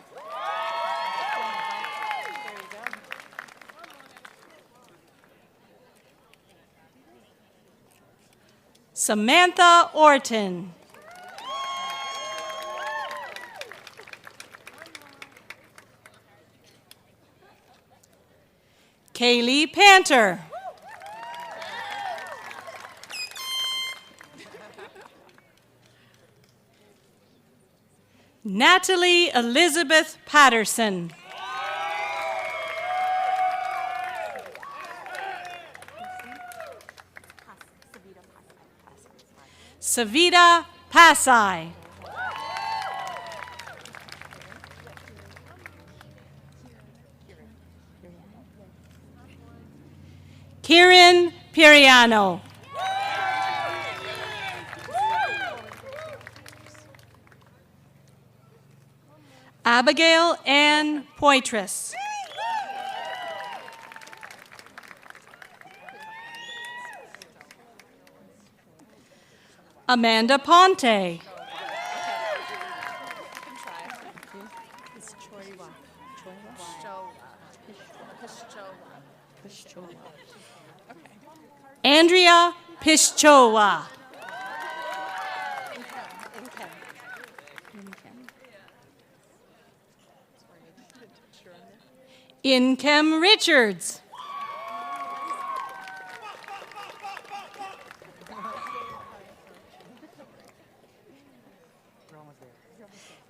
Samantha Orton. Kaylee Panter. Natalie Elizabeth Patterson. Savita Pasai. Kieran Piriano. Abigail Ann Poitras. Amanda Ponte. Andrea Pishchowa. Inkem Richards.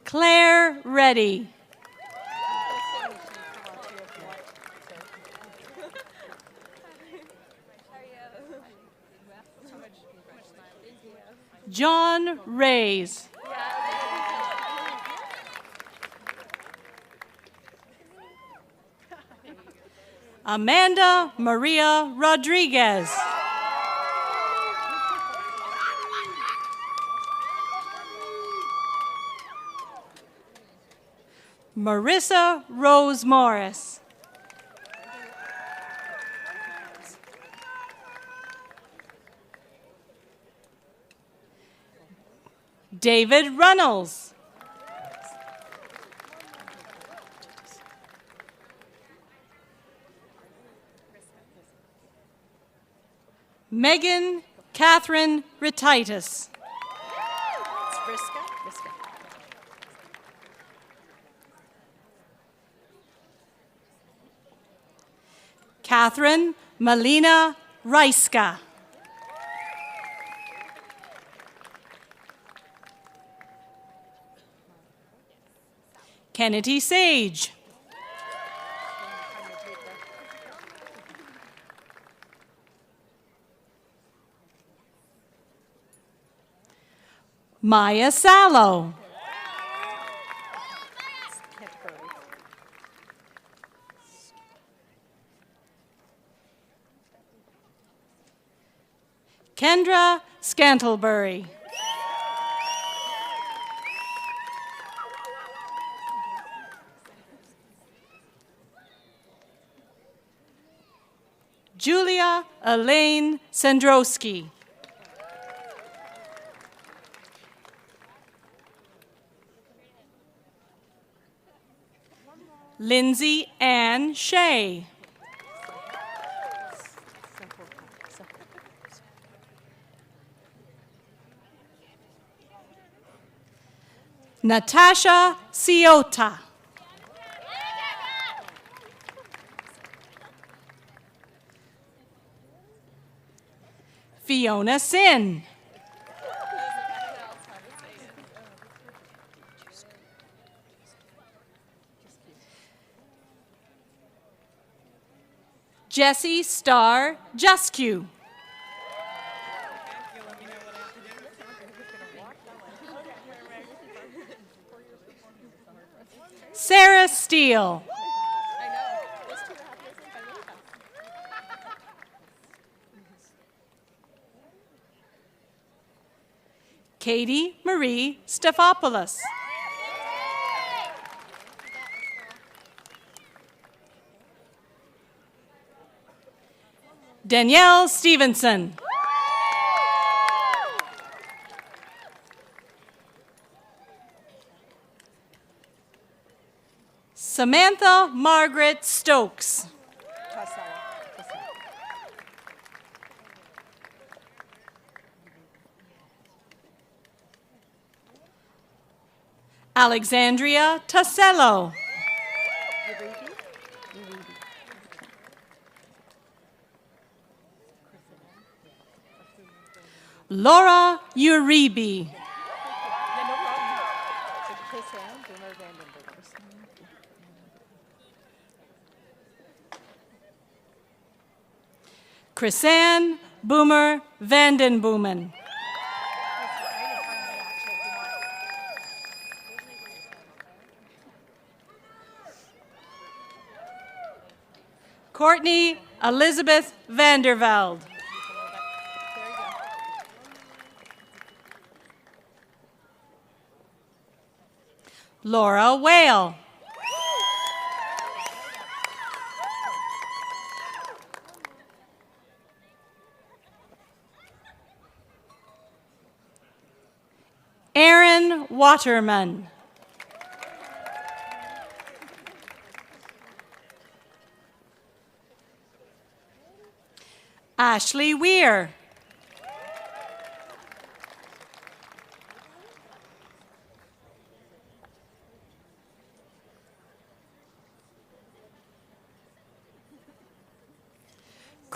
Claire Reddy. John Reyes. Amanda Maria Rodriguez. Marissa Rose Morris. David Runnels. Megan Catherine Retitus. Catherine Melina Reiska. Kennedy Sage. Maya Sallow. Kendra Scantlebury. Julia Elaine Sandrowski. Lindsay Ann Shea. Natasha Ciota. Fiona Sin. Jessie Starr Juscu. Sarah Steele. Katie Marie Stefopoulos. Danielle Stevenson. Samantha Margaret Stokes. Alexandria Tassello. Laura Uribe. Chrisanne Boomer Vandenboomen. Courtney Elizabeth Vandervelde. Laura Whale. Aaron Waterman. Ashley Weir.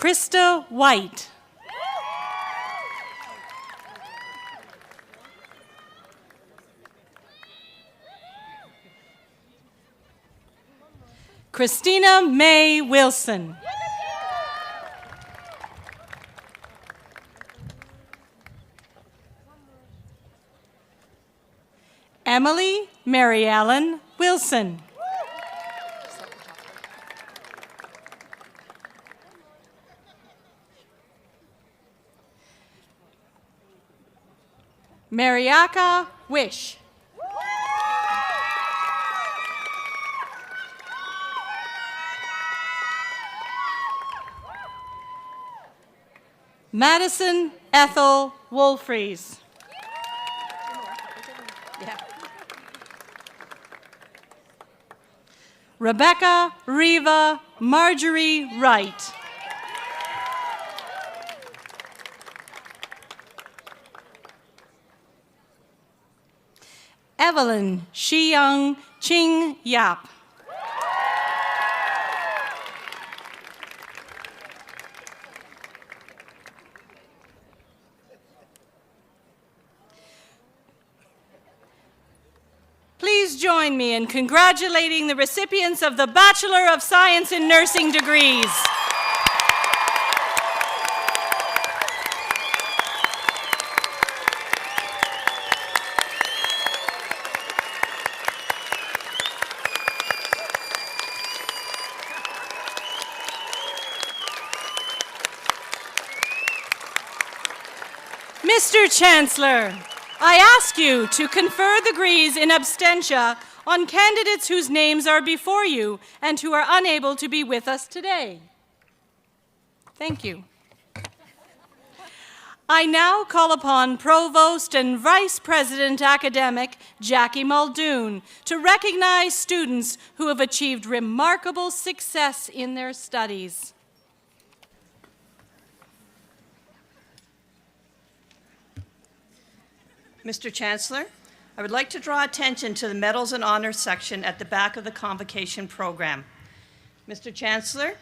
Krista White. Christina May Wilson. Emily Mary Ellen Wilson. Mariaka Wish. Madison Ethel Wolfries. Rebecca Reva Marjorie Wright. Evelyn Shiyang Ching Yap. Please join me in congratulating the recipients of the Bachelor of Science in Nursing degrees. Mr. Chancellor, I ask you to confer the degrees in absentia on candidates whose names are before you and who are unable to be with us today. Thank you. I now call upon Provost and Vice President Academic Jackie Muldoon to recognize students who have achieved remarkable success in their studies. Mr. Chancellor, I would like to draw attention to the Medals and Honors section at the back of the Convocation program. Mr. Chancellor,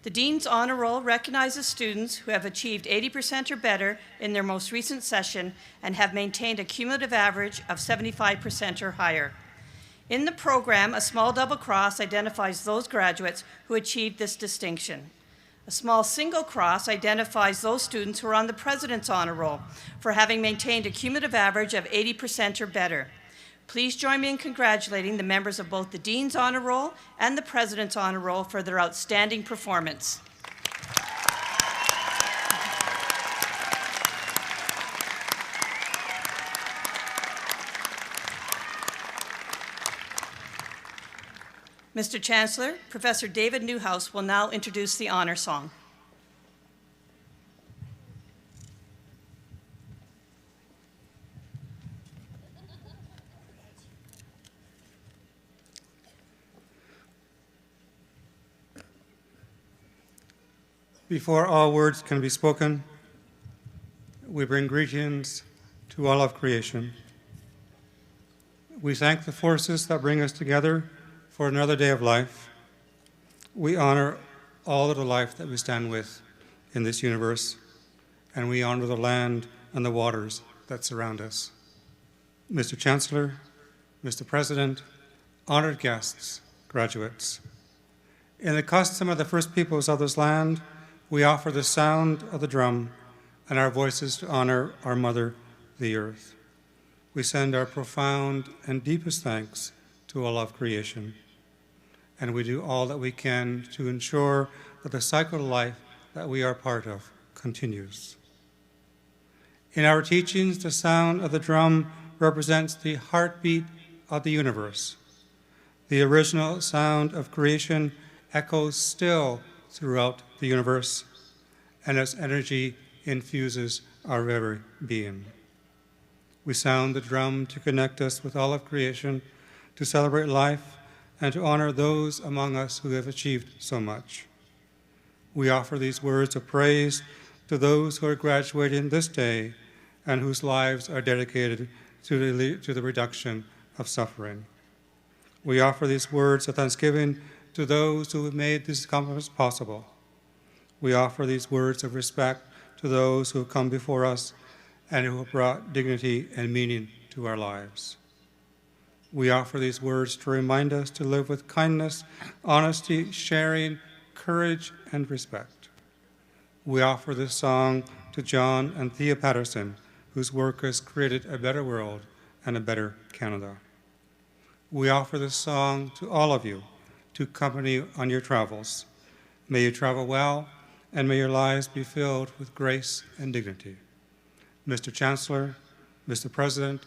the Dean's Honor Roll recognizes students who have achieved 80% or better in their most recent session and have maintained a cumulative average of 75% or higher. In the program, a small double cross identifies those graduates who achieved this distinction. A small single cross identifies those students who are on the President's Honor Roll for having maintained a cumulative average of 80% or better. Please join me in congratulating the members of both the Dean's Honor Roll and the President's Honor Roll for their outstanding performance. Mr. Chancellor, Professor David Newhouse will now introduce the honor song. Before all words can be spoken, we bring greetings to all of creation. We thank the forces that bring us together for another day of life. We honor all of the life that we stand with in this universe, and we honor the land and the waters that surround us. Mr. Chancellor, Mr. President, honored guests, graduates, in the custom of the first peoples of this land, we offer the sound of the drum and our voices to honor our mother, the earth. We send our profound and deepest thanks to all of creation, and we do all that we can to ensure that the cycle of life that we are part of continues. In our teachings, the sound of the drum represents the heartbeat of the universe. The original sound of creation echoes still throughout the universe, and its energy infuses our very being. We sound the drum to connect us with all of creation, to celebrate life, and to honor those among us who have achieved so much. We offer these words of praise to those who are graduating this day and whose lives are dedicated to the reduction of suffering. We offer these words of thanksgiving to those who have made these accomplishments possible. We offer these words of respect to those who have come before us and who have brought dignity and meaning to our lives. We offer these words to remind us to live with kindness, honesty, sharing, courage, and respect. We offer this song to John and Thea Patterson, whose work has created a better world and a better Canada. We offer this song to all of you to accompany you on your travels. May you travel well, and may your lives be filled with grace and dignity. Mr. Chancellor, Mr. President,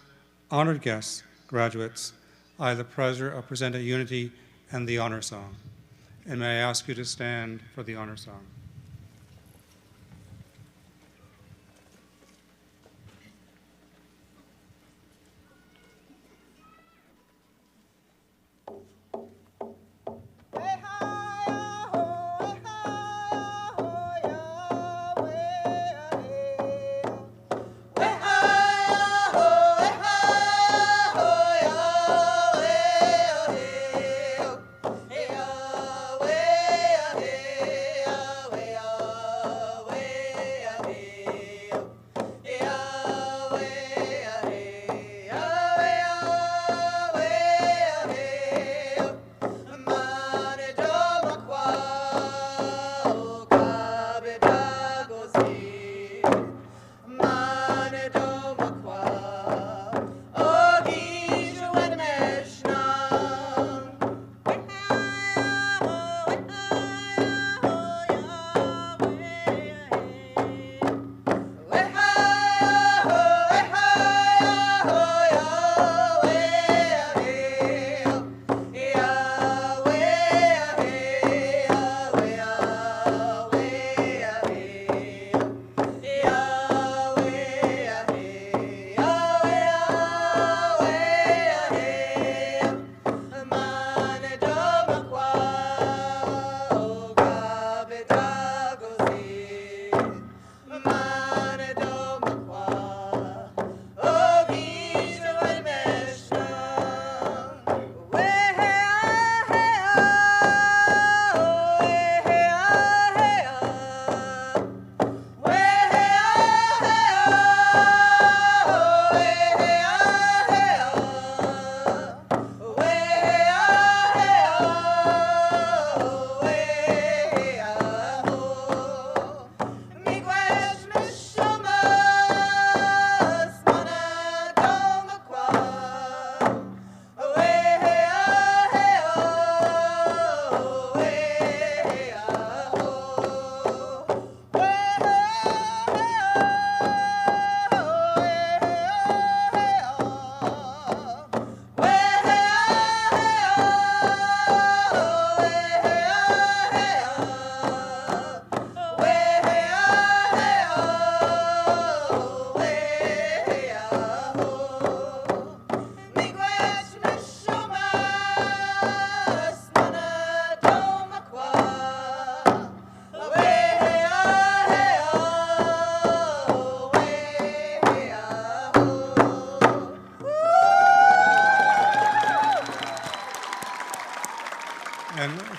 honored guests, graduates, I have the pleasure of presenting Unity and the honor song. And may I ask you to stand for the honor song. Hey,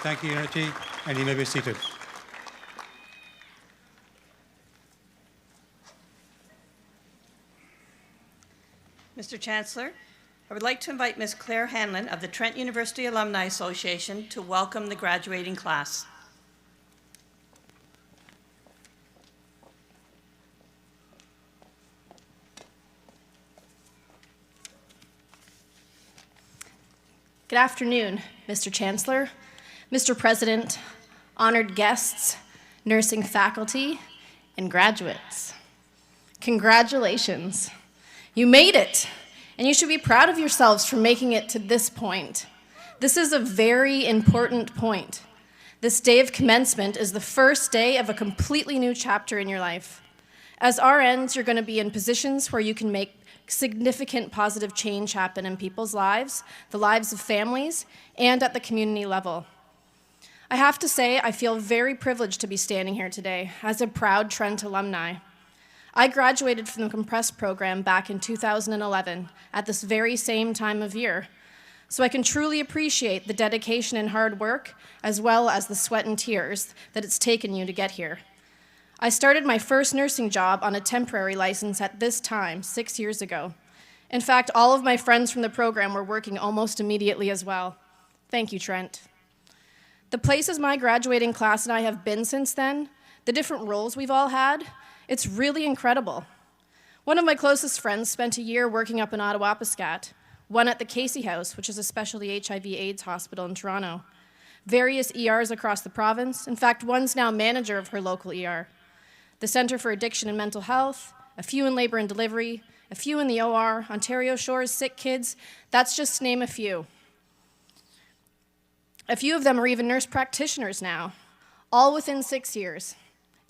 Thank you, Unity, and you may be seated. Mr. Chancellor, I would like to invite Ms. Claire Hanlon of the Trent University Alumni Association to welcome the graduating class. Good afternoon, Mr. Chancellor, Mr. President, honored guests, nursing faculty, and graduates. Congratulations. You made it, and you should be proud of yourselves for making it to this point. This is a very important point. This day of commencement is the first day of a completely new chapter in your life. As RNs, you're going to be in positions where you can make significant positive change happen in people's lives, the lives of families, and at the community level. I have to say, I feel very privileged to be standing here today as a proud Trent alumni. I graduated from the Compressed program back in 2011 at this very same time of year, so I can truly appreciate the dedication and hard work, as well as the sweat and tears that it's taken you to get here. I started my first nursing job on a temporary license at this time, 6 years ago. In fact, all of my friends from the program were working almost immediately as well. Thank you, Trent. The places my graduating class and I have been since then, the different roles we've all had, it's really incredible. One of my closest friends spent a year working up in Ottawapiskat, one at the Casey House, which is a specialty HIV/AIDS hospital in Toronto, various ERs across the province. In fact, one's now manager of her local ER. The Centre for Addiction and Mental Health, a few in labor and delivery, a few in the OR, Ontario Shores, sick kids, that's just to name a few. A few of them are even nurse practitioners now, all within 6 years.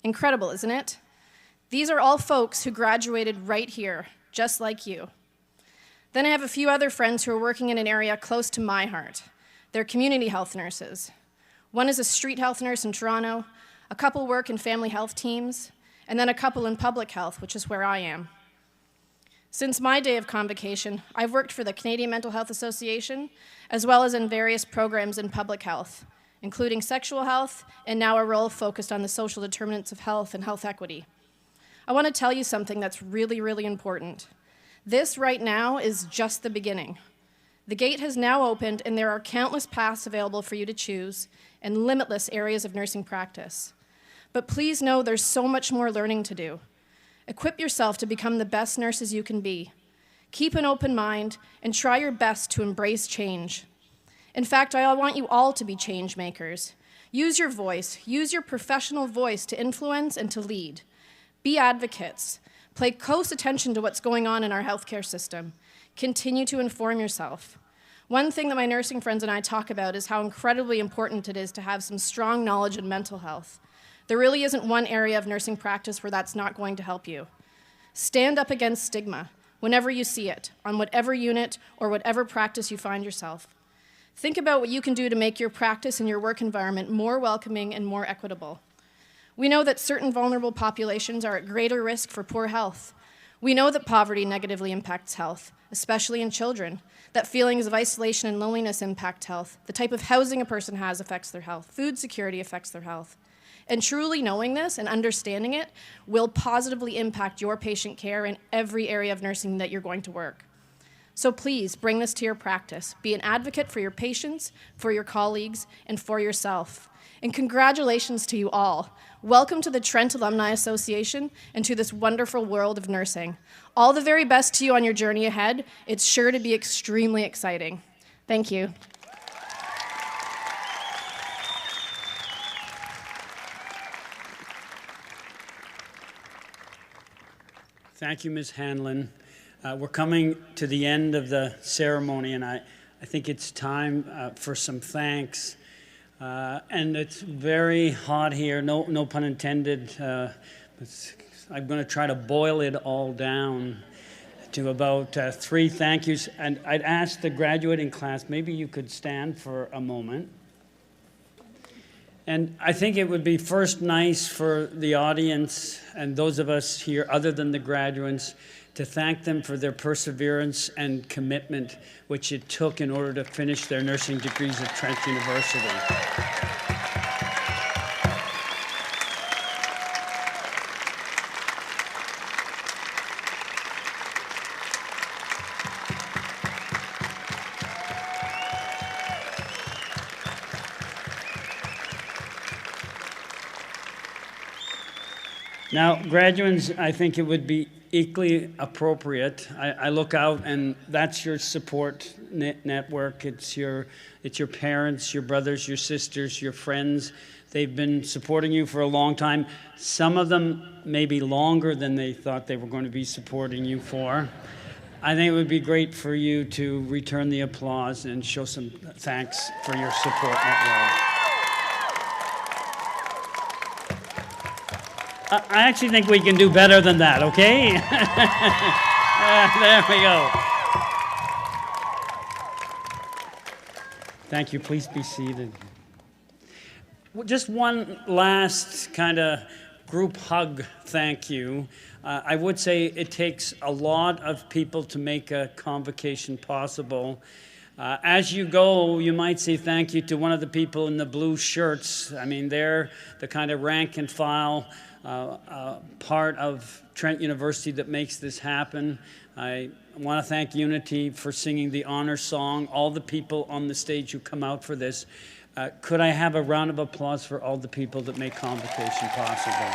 Incredible, isn't it? These are all folks who graduated right here, just like you. Then I have a few other friends who are working in an area close to my heart. They're community health nurses. One is a street health nurse in Toronto, a couple work in family health teams, and then a couple in public health, which is where I am. Since my day of convocation, I've worked for the Canadian Mental Health Association, as well as in various programs in public health, including sexual health, and now a role focused on the social determinants of health and health equity. I want to tell you something that's really, really important. This right now is just the beginning. The gate has now opened, and there are countless paths available for you to choose, and limitless areas of nursing practice. But please know there's so much more learning to do. Equip yourself to become the best nurses you can be. Keep an open mind and try your best to embrace change. In fact, I want you all to be change makers. Use your voice, use your professional voice to influence and to lead. Be advocates. Pay close attention to what's going on in our healthcare system. Continue to inform yourself. One thing that my nursing friends and I talk about is how incredibly important it is to have some strong knowledge in mental health. There really isn't one area of nursing practice where that's not going to help you. Stand up against stigma whenever you see it, on whatever unit or whatever practice you find yourself. Think about what you can do to make your practice and your work environment more welcoming and more equitable. We know that certain vulnerable populations are at greater risk for poor health. We know that poverty negatively impacts health, especially in children, that feelings of isolation and loneliness impact health, the type of housing a person has affects their health, food security affects their health. And truly knowing this and understanding it will positively impact your patient care in every area of nursing that you're going to work. So please bring this to your practice. Be an advocate for your patients, for your colleagues, and for yourself. And congratulations to you all. Welcome to the Trent Alumni Association and to this wonderful world of nursing. All the very best to you on your journey ahead. It's sure to be extremely exciting. Thank you. Thank you, Ms. Hanlon. We're coming to the end of the ceremony, and I think it's time for some thanks. And it's very hot here, no pun intended. I'm going to try to boil it all down to about 3 thank yous. And I'd ask the graduating class, maybe you could stand for a moment. And I think it would be first nice for the audience and those of us here other than the graduates to thank them for their perseverance and commitment, which it took in order to finish their nursing degrees at Trent University. Now, graduates, I think it would be equally appropriate. I look out, and that's your support network. It's your parents, your brothers, your sisters, your friends. They've been supporting you for a long time. Some of them maybe longer than they thought they were going to be supporting you for. I think it would be great for you to return the applause and show some thanks for your support network. I actually think we can do better than that, okay? There we go. Thank you. Please be seated. Just one last kind of group hug thank you. I would say it takes a lot of people to make a convocation possible. As you go, you might say thank you to one of the people in the blue shirts. I mean, they're the kind of rank and file part of Trent University that makes this happen. I want to thank Unity for singing the honor song, all the people on the stage who come out for this. Could I have a round of applause for all the people that make Convocation possible?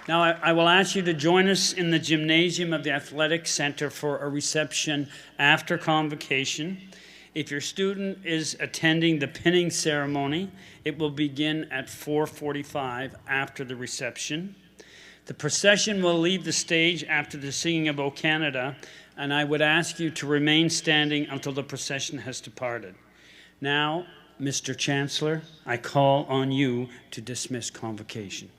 Now, I will ask you to join us in the gymnasium of the Athletic Center for a reception after Convocation. If your student is attending the pinning ceremony, it will begin at 4:45 after the reception. The procession will leave the stage after the singing of O Canada, and I would ask you to remain standing until the procession has departed. Now, Mr. Chancellor, I call on you to dismiss Convocation.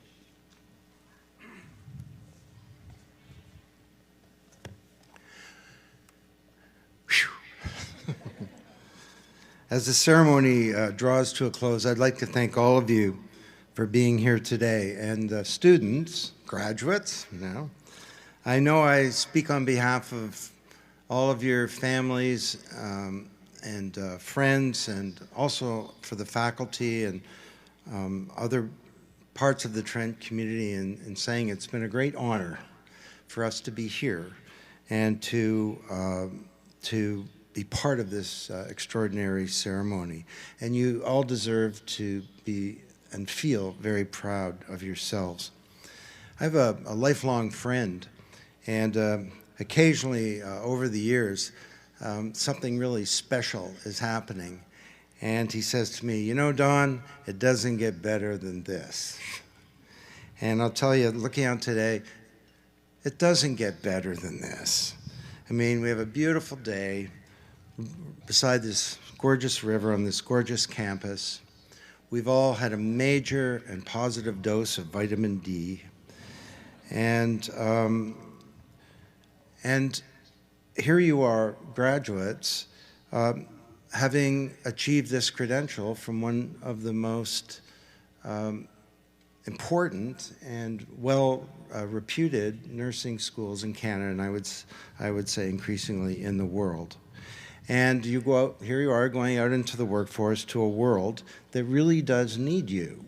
As the ceremony draws to a close, I'd like to thank all of you for being here today. And students, graduates, I know I speak on behalf of all of your families and friends, and also for the faculty and other parts of the Trent community in saying it's been a great honor for us to be here and to be part of this extraordinary ceremony. And you all deserve to be and feel very proud of yourselves. I have a lifelong friend, and occasionally over the years, something really special is happening. And he says to me, you know, Don, it doesn't get better than this. And I'll tell you, looking out today, it doesn't get better than this. I mean, we have a beautiful day beside this gorgeous river on this gorgeous campus. We've all had a major and positive dose of vitamin D. And here you are, graduates, having achieved this credential from one of the most important and well-reputed nursing schools in Canada, and I would say increasingly in the world. And you go out, here you are going out into the workforce to a world that really does need you.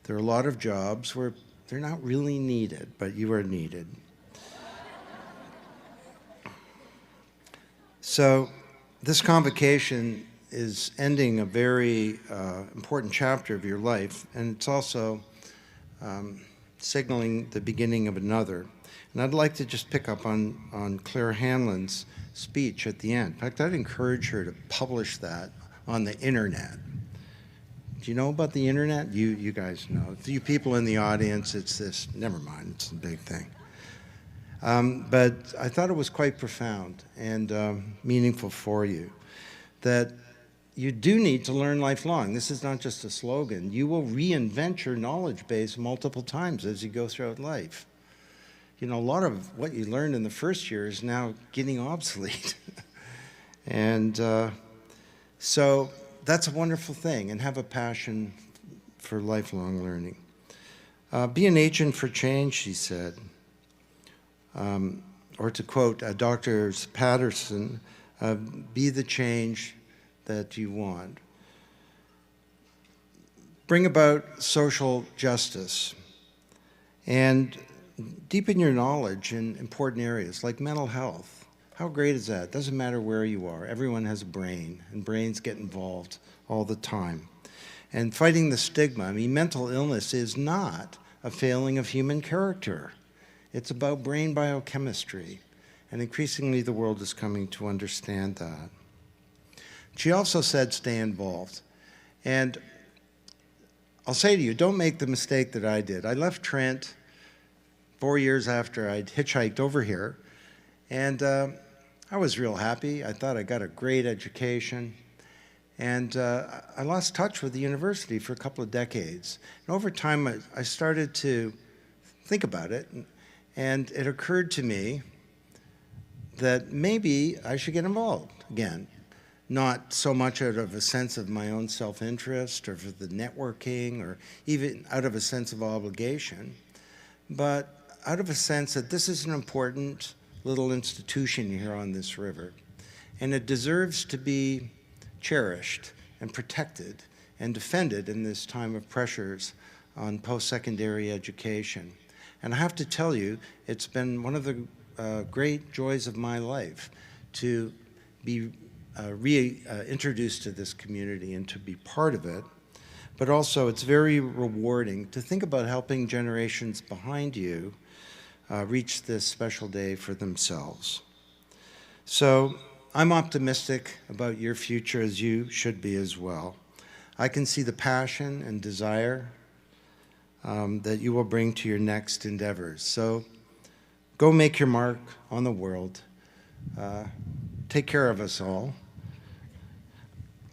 There are a lot of jobs where they're not really needed, but you are needed. So this convocation is ending a very important chapter of your life, and it's also signaling the beginning of another. And I'd like to just pick up on Claire Hanlon's speech at the end. In fact, I'd encourage her to publish that on the internet. Do you know about the internet? You guys know. You people in the audience, it's this, never mind, it's a big thing. But I thought it was quite profound and meaningful for you, that you do need to learn lifelong. This is not just a slogan. You will reinvent your knowledge base multiple times as you go throughout life. You know, a lot of what you learned in the first year is now getting obsolete. And so that's a wonderful thing, and have a passion for lifelong learning. Be an agent for change, she said. Or to quote Dr. Patterson, be the change that you want. Bring about social justice and deepen your knowledge in important areas like mental health. How great is that? Doesn't matter where you are. Everyone has a brain, and brains get involved all the time. And fighting the stigma. I mean, mental illness is not a failing of human character. It's about brain biochemistry. And increasingly, the world is coming to understand that. She also said, stay involved. And I'll say to you, don't make the mistake that I did. I left Trent 4 years after I'd hitchhiked over here, and I was real happy. I thought I got a great education, and I lost touch with the university for a couple of decades. And over time, I started to think about it, and it occurred to me that maybe I should get involved again. Not so much out of a sense of my own self-interest or for the networking or even out of a sense of obligation, but out of a sense that this is an important little institution here on this river, and it deserves to be cherished and protected and defended in this time of pressures on post-secondary education. And I have to tell you, it's been one of the great joys of my life to be reintroduced to this community and to be part of it. But also, it's very rewarding to think about helping generations behind you reach this special day for themselves. So I'm optimistic about your future, as you should be as well. I can see the passion and desire that you will bring to your next endeavors. So go make your mark on the world. Take care of us all.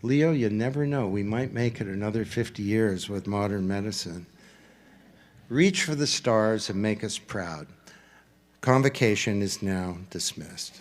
Leo, you never know. We might make it another 50 years with modern medicine. Reach for the stars and make us proud. Convocation is now dismissed.